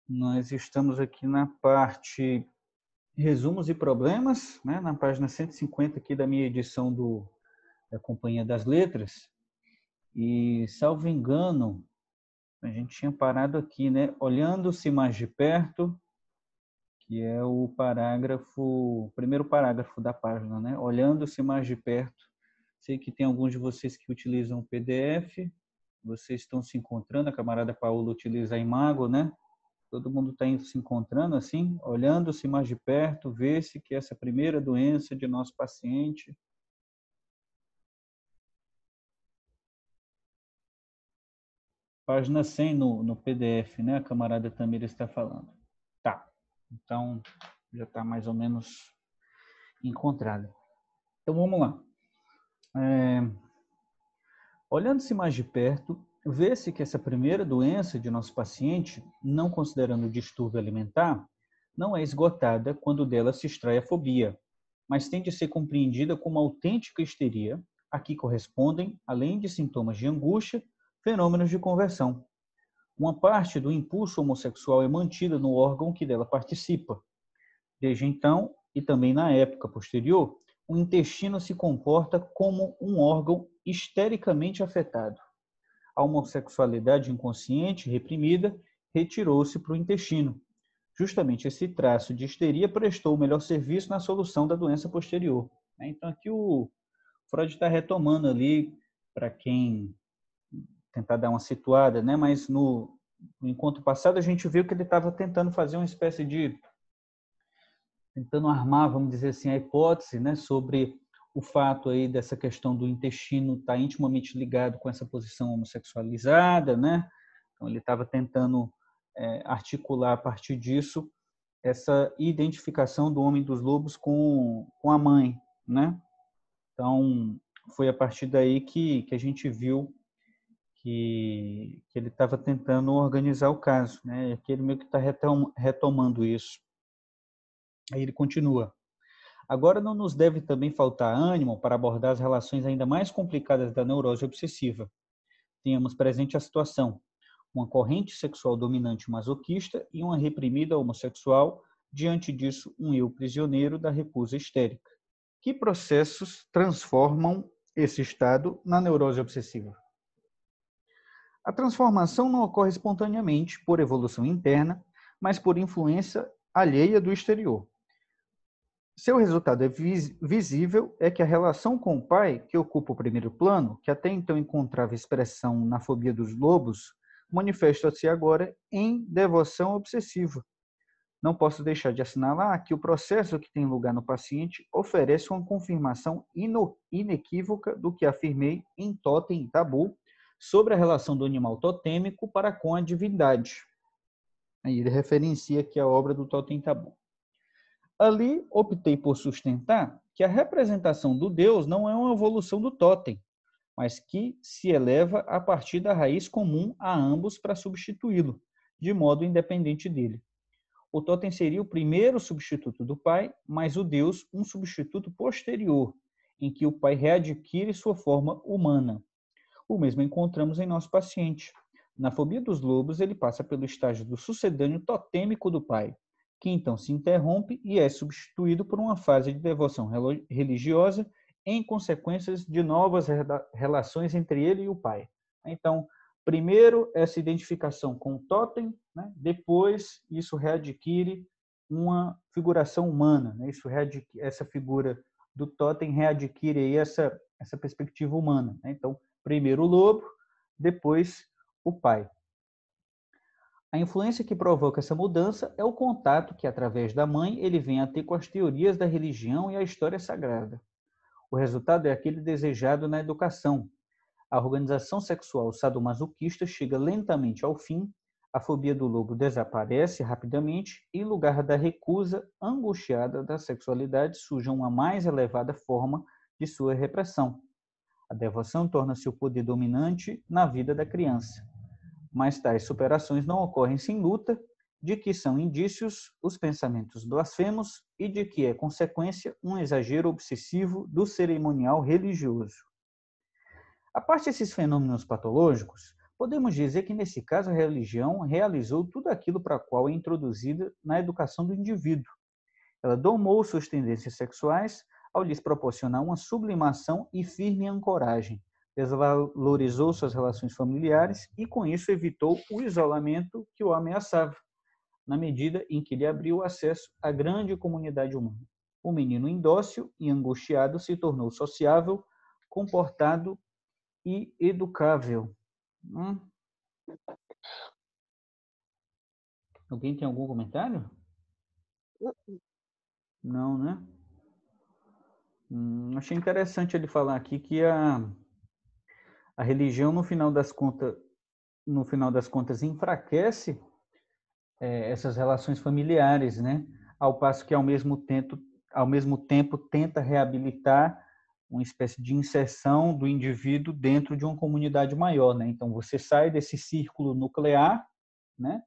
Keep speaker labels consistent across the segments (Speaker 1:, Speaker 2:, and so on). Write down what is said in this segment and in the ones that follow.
Speaker 1: Nós estamos aqui na parte resumos e problemas, né? Na página 150 aqui da minha edição da Companhia das Letras. E, salvo engano, a gente tinha parado aqui, né? Olhando-se mais de perto, que é o primeiro parágrafo da página, né? Olhando-se mais de perto. Sei que tem alguns de vocês que utilizam o PDF, vocês estão se encontrando, a camarada Paula utiliza a Imago, né? Todo mundo está indo se encontrando assim, olhando-se mais de perto, ver-se que essa primeira doença de nosso paciente. Página 100 no PDF, né? A camarada Tamira está falando. Tá, então já está mais ou menos encontrada. Então vamos lá. Olhando-se mais de perto, vê-se que essa primeira doença de nosso paciente, não considerando o distúrbio alimentar, não é esgotada quando dela se extrai a fobia, mas tem de ser compreendida como autêntica histeria, a que correspondem, além de sintomas de angústia, fenômenos de conversão. Uma parte do impulso homossexual é mantida no órgão que dela participa. Desde então, e também na época posterior, o intestino se comporta como um órgão histericamente afetado. A homossexualidade inconsciente, reprimida, retirou-se para o intestino. Justamente esse traço de histeria prestou o melhor serviço na solução da doença posterior. Então, aqui o Freud está retomando ali, para quem tentar dar uma situada, né? Mas no encontro passado a gente viu que ele estava tentando fazer uma espécie de tentando armar, vamos dizer assim, a hipótese, né, sobre o fato aí dessa questão do intestino estar intimamente ligado com essa posição homossexualizada, né? Então ele estava tentando articular a partir disso essa identificação do homem dos lobos com a mãe, né? Então foi a partir daí que a gente viu que ele estava tentando organizar o caso, né? E aqui ele meio que está retomando isso. Aí ele continua. Agora, não nos deve também faltar ânimo para abordar as relações ainda mais complicadas da neurose obsessiva. Tenhamos presente a situação: uma corrente sexual dominante masoquista e uma reprimida homossexual, diante disso, um eu prisioneiro da recusa histérica. Que processos transformam esse estado na neurose obsessiva? A transformação não ocorre espontaneamente, por evolução interna, mas por influência alheia do exterior. Seu resultado é visível é que a relação com o pai, que ocupa o primeiro plano, que até então encontrava expressão na fobia dos lobos, manifesta-se agora em devoção obsessiva. Não posso deixar de assinalar que o processo que tem lugar no paciente oferece uma confirmação inequívoca do que afirmei em Totem e Tabu sobre a relação do animal totêmico para com a divindade. Aí ele referencia aqui a obra do Totem e Tabu. Ali, optei por sustentar que a representação do Deus não é uma evolução do totem, mas que se eleva a partir da raiz comum a ambos para substituí-lo, de modo independente dele. O totem seria o primeiro substituto do pai, mas o Deus um substituto posterior, em que o pai readquire sua forma humana. O mesmo encontramos em nosso paciente. Na fobia dos lobos, ele passa pelo estágio do sucedâneo totêmico do pai, que então se interrompe e é substituído por uma fase de devoção religiosa em consequências de novas relações entre ele e o pai. Então, primeiro essa identificação com o totem, né? Depois isso readquire uma figuração humana, né? Essa figura do totem readquire aí essa perspectiva humana, né? Então, primeiro o lobo, depois o pai. A influência que provoca essa mudança é o contato que, através da mãe, ele vem a ter com as teorias da religião e a história sagrada. O resultado é aquele desejado na educação. A organização sexual sadomasoquista chega lentamente ao fim, a fobia do lobo desaparece rapidamente e, em lugar da recusa angustiada da sexualidade, surge uma mais elevada forma de sua repressão. A devoção torna-se o poder dominante na vida da criança. Mas tais superações não ocorrem sem luta, de que são indícios os pensamentos blasfemos e de que é consequência um exagero obsessivo do cerimonial religioso. A parte desses fenômenos patológicos, Podemos dizer que, nesse caso, a religião realizou tudo aquilo para o qual é introduzida na educação do indivíduo. Ela domou suas tendências sexuais ao lhes proporcionar uma sublimação e firme ancoragem, desvalorizou suas relações familiares e, com isso, evitou o isolamento que o ameaçava, na medida em que lhe abriu acesso à grande comunidade humana. O menino indócil e angustiado se tornou sociável, comportado e educável. Alguém tem algum comentário? Não, né? Achei interessante ele falar aqui que a religião, no final das contas, enfraquece essas relações familiares, né? Ao passo que, ao mesmo tempo, tenta reabilitar uma espécie de inserção do indivíduo dentro de uma comunidade maior, né? Então, você sai desse círculo nuclear, né?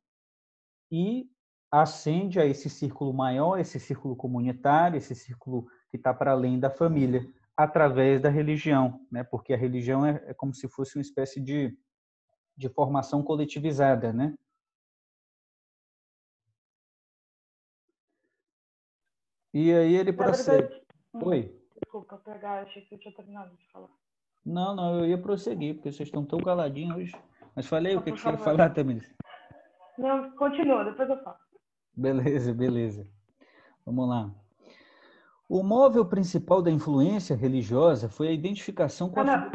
Speaker 1: E ascende a esse círculo maior, esse círculo comunitário, esse círculo que está para além da família, através da religião, né? Porque a religião é como se fosse uma espécie de formação coletivizada, né? E aí ele prossegue.
Speaker 2: Verdade,
Speaker 1: Oi?
Speaker 2: desculpa, pegar, achei que eu tinha terminado de falar.
Speaker 1: Não, eu ia prosseguir, porque vocês estão tão caladinhos hoje. Mas falei o que
Speaker 2: Por
Speaker 1: você ia
Speaker 2: favor.
Speaker 1: falar, Tamiris.
Speaker 2: Não, continua, depois eu falo.
Speaker 1: Beleza. Vamos lá. O móvel principal da influência religiosa foi a identificação com
Speaker 2: Não,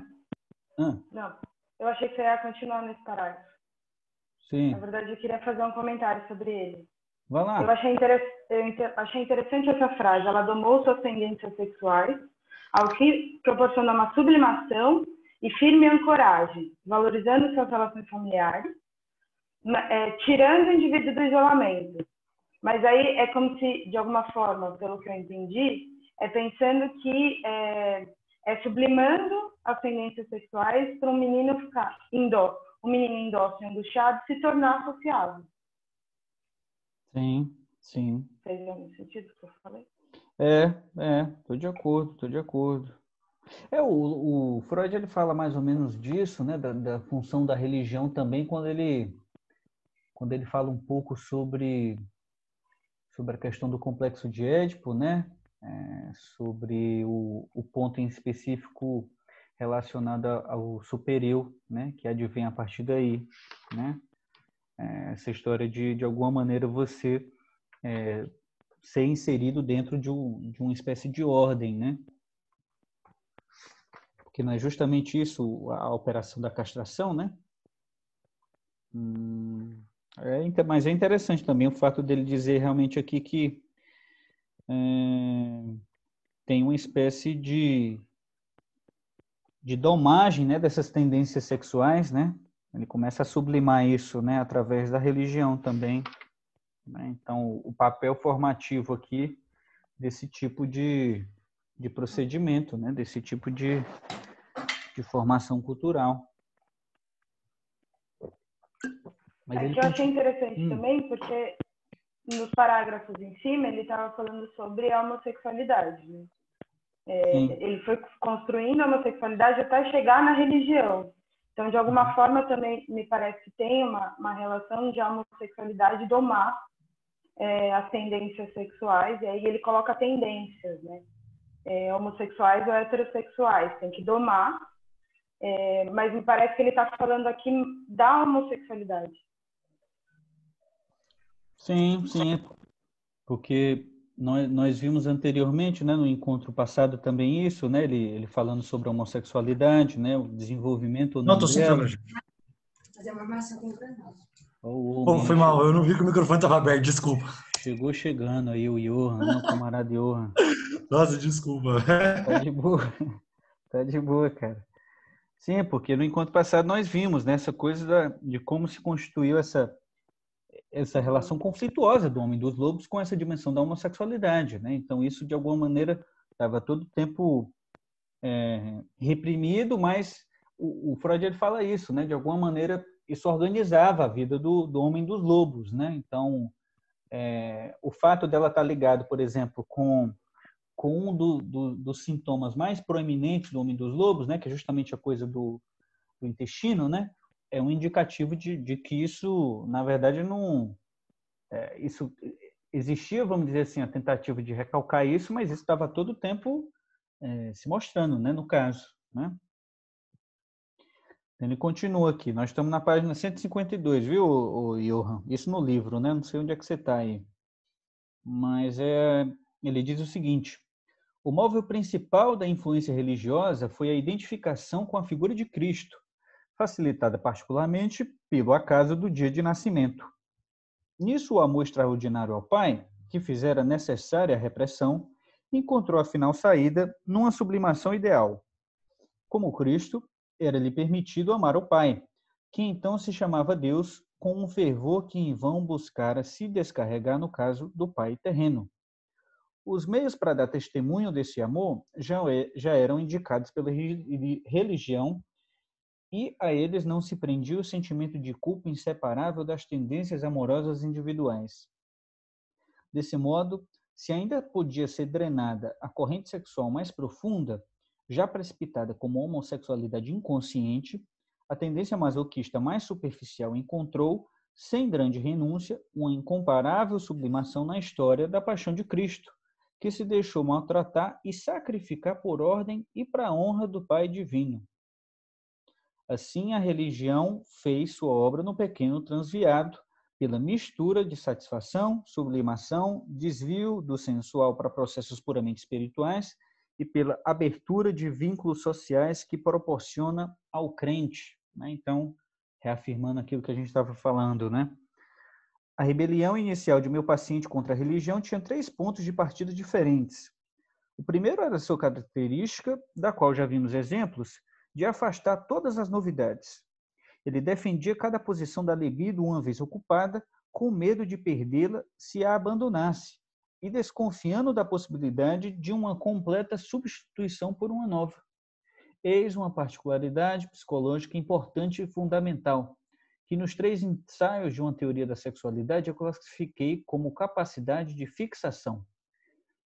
Speaker 2: eu achei que você ia continuar nesse parágrafo.
Speaker 1: Sim.
Speaker 2: Na verdade, eu queria fazer um comentário sobre ele.
Speaker 1: Vai lá.
Speaker 2: Eu achei interessante essa frase. Ela domou suas tendências sexuais, ao que proporcionou uma sublimação e firme ancoragem, valorizando suas relações familiares, tirando o indivíduo do isolamento. Mas aí é como se, de alguma forma, pelo que eu entendi, pensando que é sublimando as tendências sexuais para um menino ficar um menino indócil, angustiado, se tornar sociável.
Speaker 1: Sim.
Speaker 2: Fez algum sentido o que eu falei?
Speaker 1: Tô de acordo. O Freud ele fala mais ou menos disso, né, da função da religião também, quando ele fala um pouco sobre a questão do complexo de Édipo, né, sobre o ponto em específico relacionado ao superior, né, que advém a partir daí, né, essa história de alguma maneira você ser inserido dentro de uma espécie de ordem, né? Porque não é justamente isso a operação da castração, né? Mas é interessante também o fato dele dizer realmente aqui que tem uma espécie de domagem, né, dessas tendências sexuais, né? Ele começa a sublimar isso, né, através da religião também, né? Então, o papel formativo aqui desse tipo de procedimento, né, desse tipo de formação cultural. Mas
Speaker 2: que eu achei interessante também, porque nos parágrafos em cima ele estava falando sobre a homossexualidade, né? Ele foi construindo a homossexualidade até chegar na religião. Então, de alguma forma, também me parece que tem uma relação de a homossexualidade domar as tendências sexuais, e aí ele coloca tendências, né? Homossexuais ou heterossexuais, tem que domar, mas me parece que ele está falando aqui da homossexualidade.
Speaker 1: Sim, porque nós vimos anteriormente, né, no encontro passado também isso, né, ele falando sobre a homossexualidade, né, o desenvolvimento ou não dela.
Speaker 3: Fazer uma massa com granola.
Speaker 4: Foi mal, eu não vi que o microfone estava aberto, desculpa.
Speaker 1: Chegando aí o Johan, meu camarada Johan.
Speaker 4: Nossa, desculpa.
Speaker 1: Tá de boa, cara. Sim, porque no encontro passado nós vimos, né, essa coisa de como se constituiu essa relação conflituosa do homem dos lobos com essa dimensão da homossexualidade, né? Então isso de alguma maneira estava todo o tempo reprimido, mas o Freud ele fala isso, né? De alguma maneira isso organizava a vida do homem dos lobos, né? Então o fato dela estar ligado, por exemplo, com um dos sintomas mais proeminentes do homem dos lobos, né? Que é justamente a coisa do intestino, né? é um indicativo de que isso, na verdade, não... isso existia, vamos dizer assim, a tentativa de recalcar isso, mas isso estava todo o tempo se mostrando, né, no caso, né? Ele continua aqui. Nós estamos na página 152, viu, Johan? Isso no livro, né? Não sei onde é que você está aí. Mas ele diz o seguinte: o móvel principal da influência religiosa foi a identificação com a figura de Cristo, facilitada particularmente pelo acaso do dia de nascimento. Nisso, o amor extraordinário ao Pai, que fizera necessária a repressão, encontrou afinal saída numa sublimação ideal. Como Cristo, era-lhe permitido amar o Pai, que então se chamava Deus com um fervor que em vão buscara se descarregar no caso do Pai terreno. Os meios para dar testemunho desse amor já eram indicados pela religião e a eles não se prendia o sentimento de culpa inseparável das tendências amorosas individuais. Desse modo, se ainda podia ser drenada a corrente sexual mais profunda, já precipitada como homossexualidade inconsciente, a tendência masoquista mais superficial encontrou, sem grande renúncia, uma incomparável sublimação na história da paixão de Cristo, que se deixou maltratar e sacrificar por ordem e para a honra do Pai Divino. Assim, a religião fez sua obra no pequeno transviado, pela mistura de satisfação, sublimação, desvio do sensual para processos puramente espirituais e pela abertura de vínculos sociais que proporciona ao crente, né? Então, reafirmando aquilo que a gente estava falando, né? A rebelião inicial de meu paciente contra a religião tinha 3 pontos de partida diferentes. O primeiro era a sua característica, da qual já vimos exemplos, de afastar todas as novidades. Ele defendia cada posição da libido uma vez ocupada, com medo de perdê-la se a abandonasse, e desconfiando da possibilidade de uma completa substituição por uma nova. Eis uma particularidade psicológica importante e fundamental, que nos 3 ensaios de uma teoria da sexualidade eu classifiquei como capacidade de fixação.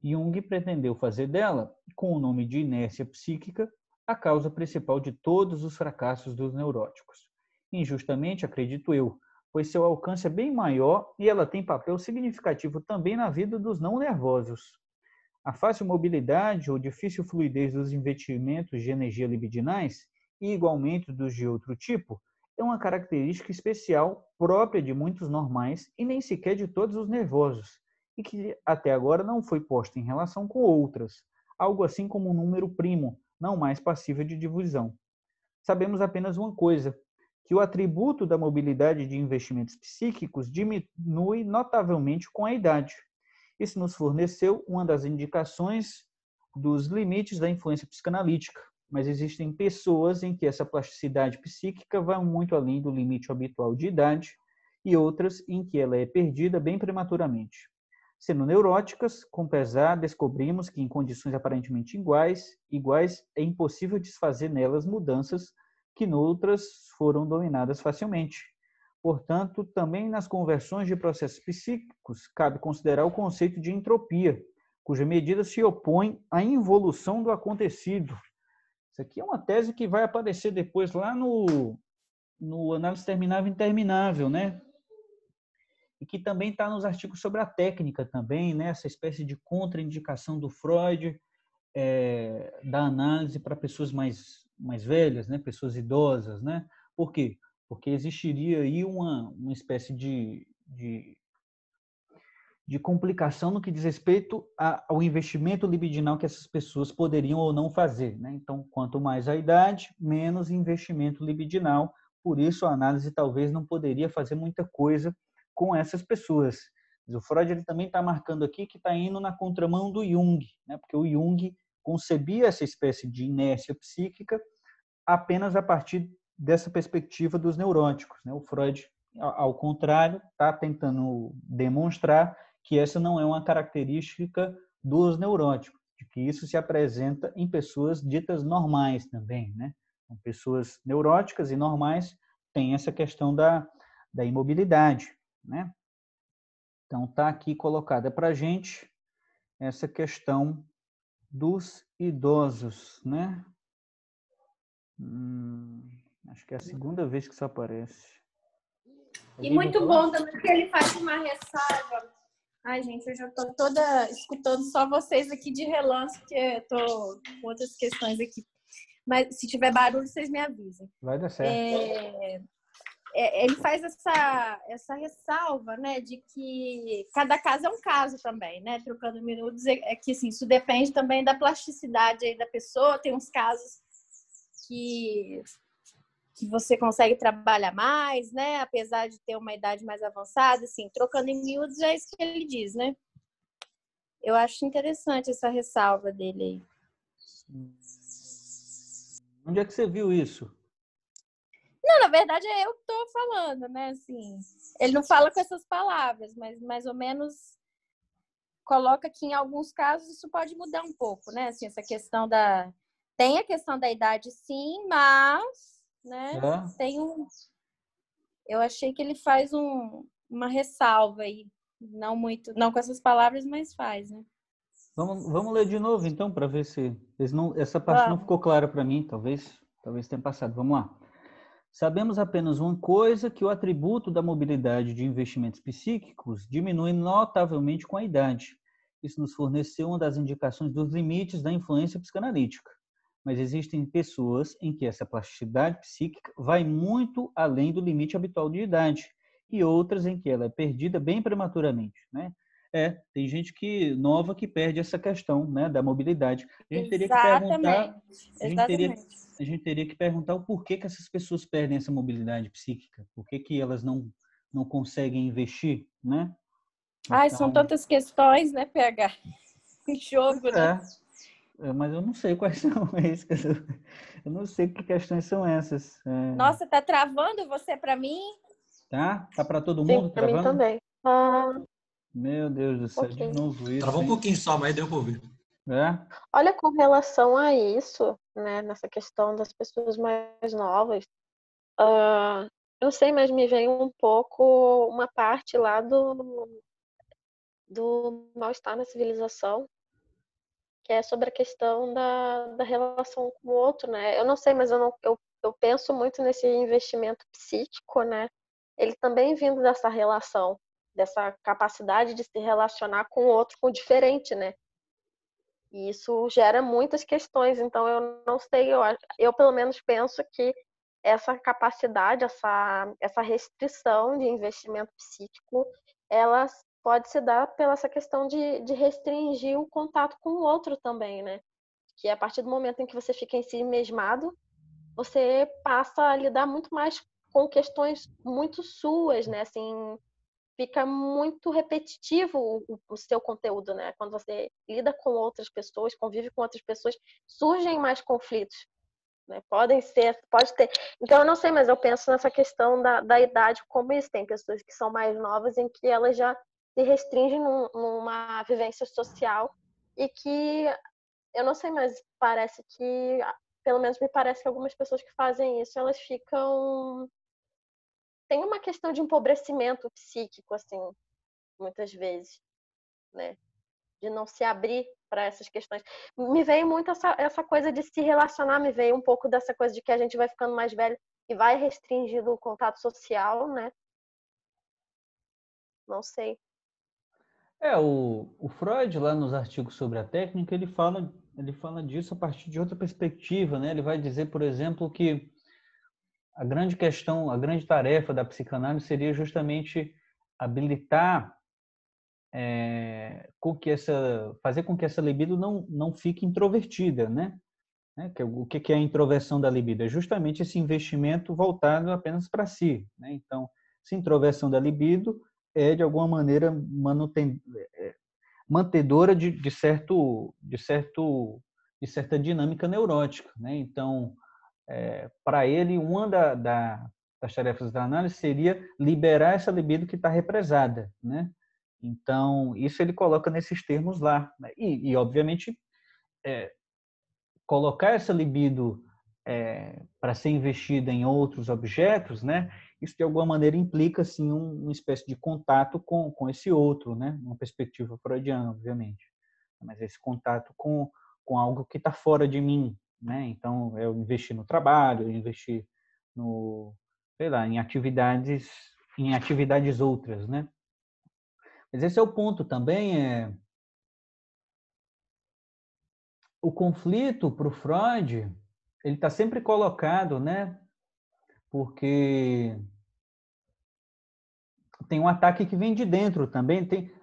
Speaker 1: Jung pretendeu fazer dela, com o nome de inércia psíquica, a causa principal de todos os fracassos dos neuróticos. Injustamente, acredito eu, pois seu alcance é bem maior e ela tem papel significativo também na vida dos não nervosos. A fácil mobilidade ou difícil fluidez dos investimentos de energia libidinais, e igualmente dos de outro tipo, é uma característica especial própria de muitos normais e nem sequer de todos os nervosos, e que até agora não foi posta em relação com outras, algo assim como um número primo, não mais passível de divisão. Sabemos apenas uma coisa, que o atributo da mobilidade de investimentos psíquicos diminui notavelmente com a idade. Isso nos forneceu uma das indicações dos limites da influência psicanalítica, mas existem pessoas em que essa plasticidade psíquica vai muito além do limite habitual de idade e outras em que ela é perdida bem prematuramente. Sendo neuróticas, com pesar, descobrimos que em condições aparentemente iguais, é impossível desfazer nelas mudanças que noutras foram dominadas facilmente. Portanto, também nas conversões de processos psíquicos, cabe considerar o conceito de entropia, cuja medida se opõe à involução do acontecido. Isso aqui é uma tese que vai aparecer depois lá no Análise Terminável e Interminável, né? E que também está nos artigos sobre a técnica também, né? Essa espécie de contraindicação do Freud, da análise para pessoas mais velhas, né? Pessoas idosas, né? Por quê? Porque existiria aí uma espécie de complicação no que diz respeito ao investimento libidinal que essas pessoas poderiam ou não fazer, né? Então, quanto mais a idade, menos investimento libidinal. Por isso, a análise talvez não poderia fazer muita coisa com essas pessoas. Mas o Freud ele também está marcando aqui que está indo na contramão do Jung, né? Porque o Jung concebia essa espécie de inércia psíquica apenas a partir dessa perspectiva dos neuróticos, né? O Freud, ao contrário, está tentando demonstrar que essa não é uma característica dos neuróticos, de que isso se apresenta em pessoas ditas normais também, né? Então, pessoas neuróticas e normais têm essa questão da imobilidade, né? Então, está aqui colocada para a gente essa questão dos idosos, né? Acho que é a segunda vez que isso aparece.
Speaker 5: E muito bom também que ele faz uma ressalva. Ai, gente, eu já tô toda escutando só vocês aqui de relance, porque eu tô com outras questões aqui. Mas se tiver barulho, vocês me avisem.
Speaker 1: Vai dar certo.
Speaker 5: Ele faz essa ressalva, né, de que cada caso é um caso também, né, trocando minutos, é que assim, isso depende também da plasticidade aí da pessoa, tem uns casos que você consegue trabalhar mais, né, apesar de ter uma idade mais avançada, assim, trocando em miúdos é isso que ele diz, né. Eu acho interessante essa ressalva dele aí.
Speaker 1: Onde é que você viu isso?
Speaker 5: Não, na verdade é eu que tô falando, né? Assim, ele não fala com essas palavras, mas mais ou menos coloca que em alguns casos isso pode mudar um pouco, né? Assim, essa questão da... Tem a questão da idade, sim, mas, né? Tem um... Eu achei que ele faz uma ressalva aí. Não muito, não com essas palavras, mas faz, né?
Speaker 1: Vamos ler de novo, então, para ver se essa parte não ficou clara para mim. Talvez tenha passado. Vamos lá. Sabemos apenas uma coisa, que o atributo da mobilidade de investimentos psíquicos diminui notavelmente com a idade. Isso nos forneceu uma das indicações dos limites da influência psicanalítica. Mas existem pessoas em que essa plasticidade psíquica vai muito além do limite habitual de idade, e outras em que ela é perdida bem prematuramente, né? Tem gente nova que perde essa questão, né, da mobilidade. A gente teria que perguntar, a gente teria que perguntar o porquê que essas pessoas perdem essa mobilidade psíquica, por que elas não conseguem investir, né?
Speaker 5: Ai, são tantas questões, né, PH? Em jogo, né?
Speaker 1: Mas eu não sei quais são eu não sei que questões são essas.
Speaker 5: Nossa, tá travando você para mim?
Speaker 1: Tá para todo mundo.
Speaker 2: Sim, para mim também.
Speaker 1: Meu Deus do céu, de novo isso.
Speaker 4: Travou um pouquinho só, mas deu para ouvir.
Speaker 2: Olha, com relação a isso, né, nessa questão das pessoas mais novas, eu não sei, mas me vem um pouco uma parte lá do mal-estar na civilização, que é sobre a questão da relação com o outro, né? Eu não sei, mas eu penso muito nesse investimento psíquico, né? Ele também vindo dessa relação, dessa capacidade de se relacionar com o outro, com o diferente, né? E isso gera muitas questões, então eu não sei, eu pelo menos penso que essa capacidade, essa restrição de investimento psíquico, ela pode se dar pela essa questão de restringir o contato com o outro também, né? Que a partir do momento em que você fica em si mesmado, você passa a lidar muito mais com questões muito suas, né? Assim, fica muito repetitivo o seu conteúdo, né? Quando você lida com outras pessoas, convive com outras pessoas, surgem mais conflitos, né? Pode ter. Então, eu não sei, mas eu penso nessa questão da idade, como isso. Tem pessoas que são mais novas em que elas já se restringem numa vivência social e que, eu não sei, mas parece que, pelo menos me parece que algumas pessoas que fazem isso, elas ficam... Tem uma questão de empobrecimento psíquico, assim, muitas vezes, né? De não se abrir para essas questões. Me veio muito essa coisa de se relacionar, me veio um pouco dessa coisa de que a gente vai ficando mais velho e vai restringindo o contato social, né? Não sei.
Speaker 1: O Freud, lá nos artigos sobre a técnica, ele fala disso a partir de outra perspectiva, né? Ele vai dizer, por exemplo, que a grande questão, a grande tarefa da psicanálise seria justamente habilitar fazer com que essa libido não fique introvertida, né? O que é a introversão da libido? É justamente esse investimento voltado apenas para si, né? Então, essa introversão da libido é, de alguma maneira, mantedora de certa dinâmica neurótica, né? Então, para ele, uma das tarefas da análise seria liberar essa libido que está represada, né? Então, isso ele coloca nesses termos lá, né? E obviamente, colocar essa libido para ser investida em outros objetos, né? Isso de alguma maneira implica assim uma espécie de contato com esse outro, né? Uma perspectiva freudiana, obviamente, mas esse contato com algo que está fora de mim, né? Então eu investir no trabalho, eu investir no, sei lá, em atividades outras, né? Mas esse é o ponto também, o conflito para o Freud, ele está sempre colocado, né? Porque tem um ataque que vem de dentro também, tem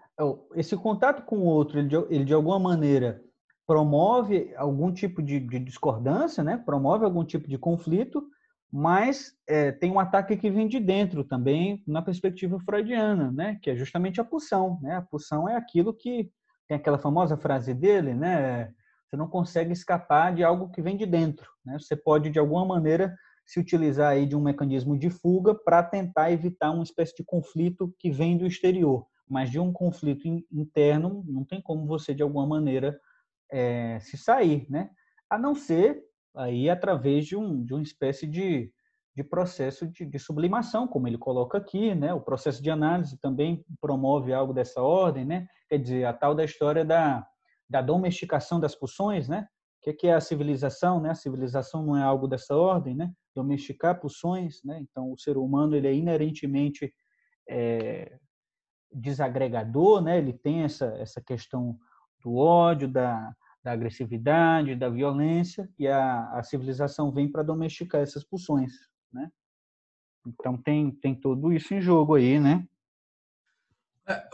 Speaker 1: esse contato com o outro, ele de alguma maneira promove algum tipo de discordância, né? Promove algum tipo de conflito, mas tem um ataque que vem de dentro também na perspectiva freudiana, né? Que é justamente a pulsão, né? A pulsão é aquilo que tem aquela famosa frase dele, né? Você não consegue escapar de algo que vem de dentro, né? Você pode de alguma maneira se utilizar aí de um mecanismo de fuga para tentar evitar uma espécie de conflito que vem do exterior, mas de um conflito interno não tem como você de alguma maneira se sair, né? A não ser aí através de uma espécie de processo de sublimação, como ele coloca aqui, né? O processo de análise também promove algo dessa ordem, né? Quer dizer, a tal da história da domesticação das pulsões, né? O que é a civilização, né? A civilização não é algo dessa ordem, né? Domesticar pulsões, né? Então o ser humano ele é inerentemente desagregador, né? Ele tem essa questão do ódio, da agressividade, da violência, e a civilização vem para domesticar essas pulsões, né? Então tem tudo isso em jogo aí, né?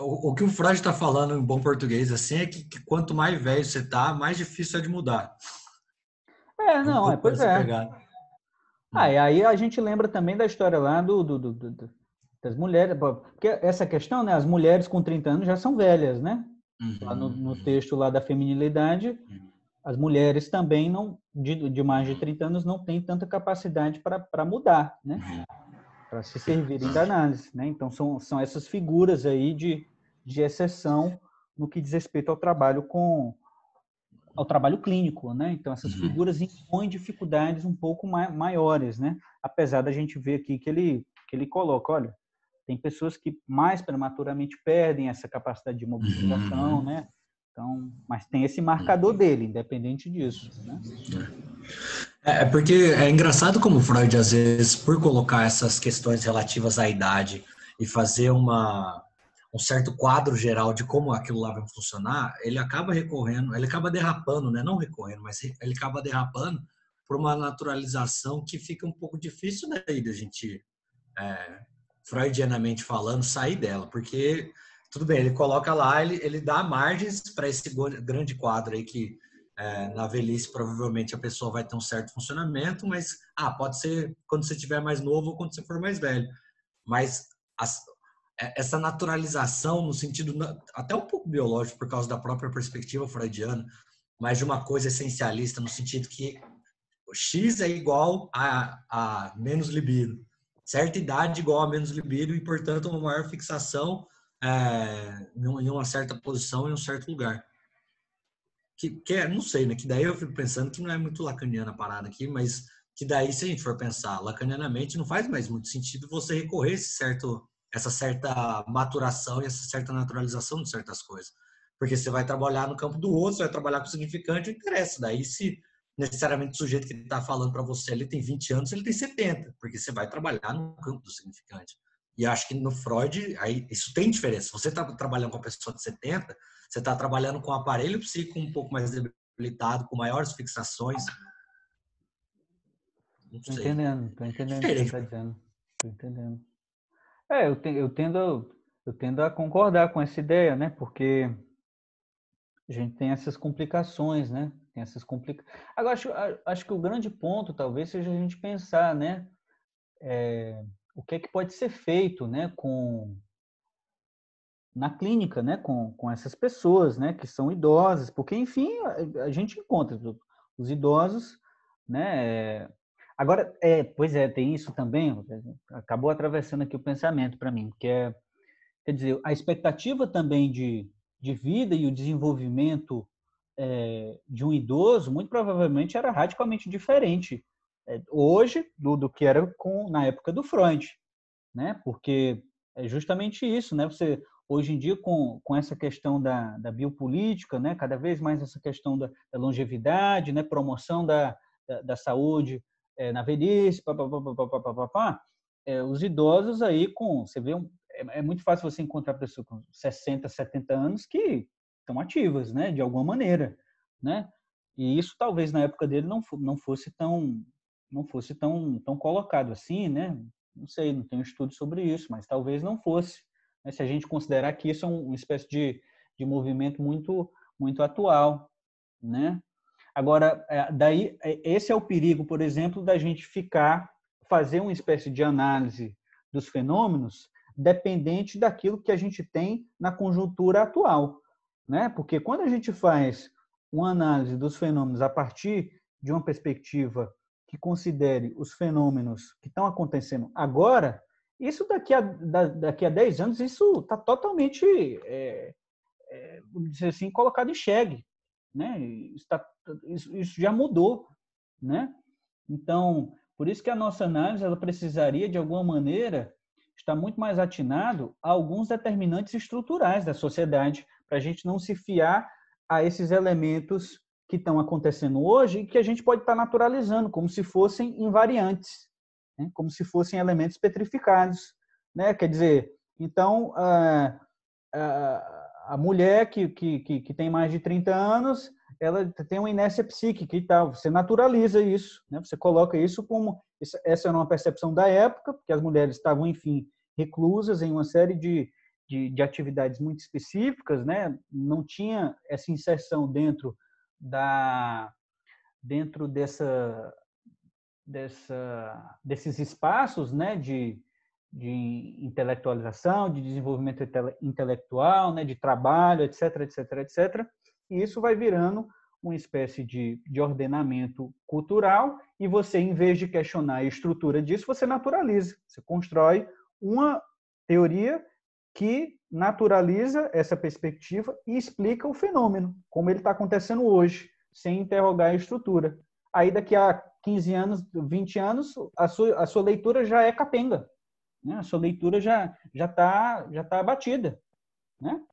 Speaker 4: O que o Freud está falando em bom português assim é que quanto mais velho você tá, mais difícil é de mudar. É um pouco
Speaker 1: Pois
Speaker 4: essa
Speaker 1: é.
Speaker 4: pegada.
Speaker 1: E aí a gente lembra também da história lá das mulheres, porque essa questão, né? As mulheres com 30 anos já são velhas, né? Lá no texto lá da feminilidade, as mulheres também não de mais de 30 anos não têm tanta capacidade para mudar, né? Para se servirem da análise, né? Então são essas figuras aí de exceção no que diz respeito ao trabalho clínico, né? Então essas figuras impõem dificuldades um pouco maiores, né? Apesar da gente ver aqui que ele coloca, olha, tem pessoas que mais prematuramente perdem essa capacidade de mobilização, né? Então, mas tem esse marcador dele, independente disso, né?
Speaker 4: Porque é engraçado como o Freud, às vezes, por colocar essas questões relativas à idade e fazer um certo quadro geral de como aquilo lá vai funcionar, ele acaba derrapando, né? Não recorrendo, mas ele acaba derrapando por uma naturalização que fica um pouco difícil daí da gente, freudianamente falando, sair dela, porque tudo bem, ele coloca lá, ele dá margens para esse grande quadro aí que na velhice provavelmente a pessoa vai ter um certo funcionamento, mas pode ser quando você estiver mais novo ou quando você for mais velho. Mas essa naturalização no sentido até um pouco biológico por causa da própria perspectiva freudiana, mas de uma coisa essencialista no sentido que o X é igual a menos libido, certa idade igual a menos libido e, portanto, uma maior fixação em uma certa posição, em um certo lugar. Não sei, né? Que daí eu fico pensando que não é muito lacaniana a parada aqui, mas que daí, se a gente for pensar lacanianamente, não faz mais muito sentido você recorrer essa certa maturação e essa certa naturalização de certas coisas. Porque você vai trabalhar no campo do outro, você vai trabalhar com o significante, não interessa. Daí, se necessariamente o sujeito que está falando para você, ele tem 20 anos, ele tem 70, porque você vai trabalhar no campo do significante. E acho que no Freud, aí, isso tem diferença. Você está trabalhando com uma pessoa de 70, você está trabalhando com um aparelho psíquico um pouco mais debilitado, com maiores fixações. Não sei.
Speaker 1: Tô entendendo o que você está dizendo. Tô entendendo. Eu tendo a concordar com essa ideia, né? Porque a gente tem essas complicações, né? Agora, acho que o grande ponto talvez seja a gente pensar, né? O que é que pode ser feito, né? Na clínica, né? Com essas pessoas, né? Que são idosas, porque enfim a gente encontra os idosos, né? Agora, pois tem isso também. Acabou atravessando aqui o pensamento para mim, que quer dizer, a expectativa também de vida e o desenvolvimento de um idoso, muito provavelmente era radicalmente diferente hoje do que era na época do Freud, né? Porque é justamente isso, né? Você hoje em dia com essa questão da biopolítica, né? Cada vez mais essa questão da longevidade, né? Promoção da saúde na velhice, os idosos aí você vê, é muito fácil você encontrar pessoas com 60, 70 anos que estão ativas, né, de alguma maneira, né? E isso talvez na época dele não fosse tão colocado assim, né? Não sei, não tenho estudo sobre isso, mas talvez não fosse, né? Se a gente considerar que isso é uma espécie de movimento muito atual, né? Agora, daí esse é o perigo, por exemplo, da gente fazer uma espécie de análise dos fenômenos dependente daquilo que a gente tem na conjuntura atual, né? Porque quando a gente faz uma análise dos fenômenos a partir de uma perspectiva que considere os fenômenos que estão acontecendo agora, isso daqui a 10 anos, isso está totalmente, vamos dizer assim, colocado em xeque, né? Isso já mudou, né? Então, por isso que a nossa análise ela precisaria, de alguma maneira, estar muito mais atinado a alguns determinantes estruturais da sociedade, para a gente não se fiar a esses elementos que estão acontecendo hoje e que a gente pode estar naturalizando, como se fossem invariantes, né? Como se fossem elementos petrificados, né? Quer dizer, então, a mulher que tem mais de 30 anos, ela tem uma inércia psíquica e tal. Você naturaliza isso, né? Você coloca isso como... Essa era uma percepção da época, porque as mulheres estavam, enfim, reclusas em uma série de atividades muito específicas, né? Não tinha essa inserção dentro desses espaços, né? De intelectualização, de desenvolvimento intelectual, né, de trabalho, etc, etc, etc. E isso vai virando uma espécie de ordenamento cultural e você, em vez de questionar a estrutura disso, você naturaliza. Você constrói uma teoria que naturaliza essa perspectiva e explica o fenômeno, como ele está acontecendo hoje, sem interrogar a estrutura. Aí, daqui a 15 anos, 20 anos, a sua leitura já é capenga. A sua leitura já tá abatida, né?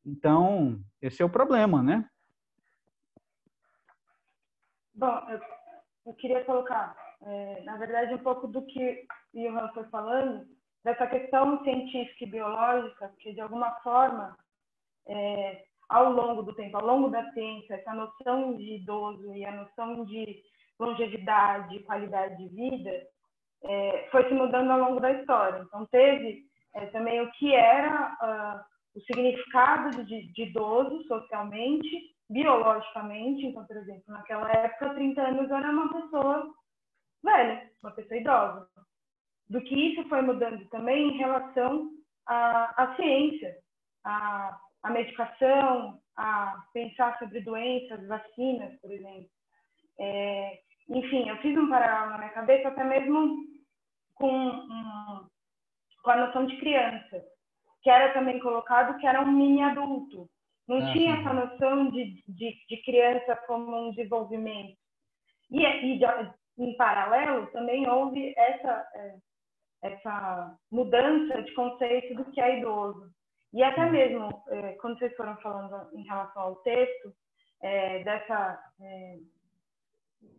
Speaker 1: Então, esse é o problema, né?
Speaker 2: Bom, eu queria colocar, na verdade, um pouco do que o Johan foi falando, dessa questão científica e biológica, que, de alguma forma, ao longo do tempo, ao longo da ciência, essa noção de idoso e a noção de longevidade, qualidade de vida, foi se mudando ao longo da história. Então, teve também o que era o significado de idoso socialmente, biologicamente. Então, por exemplo, naquela época, 30 anos era uma pessoa velha, uma pessoa idosa. Do que isso foi mudando também em relação à ciência, à medicação, a pensar sobre doenças, vacinas, por exemplo. Enfim, eu fiz um paralelo na minha cabeça até mesmo com a noção de criança, que era também colocado que era um mini adulto. Não tinha essa noção de criança como um desenvolvimento. E em paralelo, também houve essa mudança de conceito do que é idoso. E até mesmo, quando vocês foram falando em relação ao texto,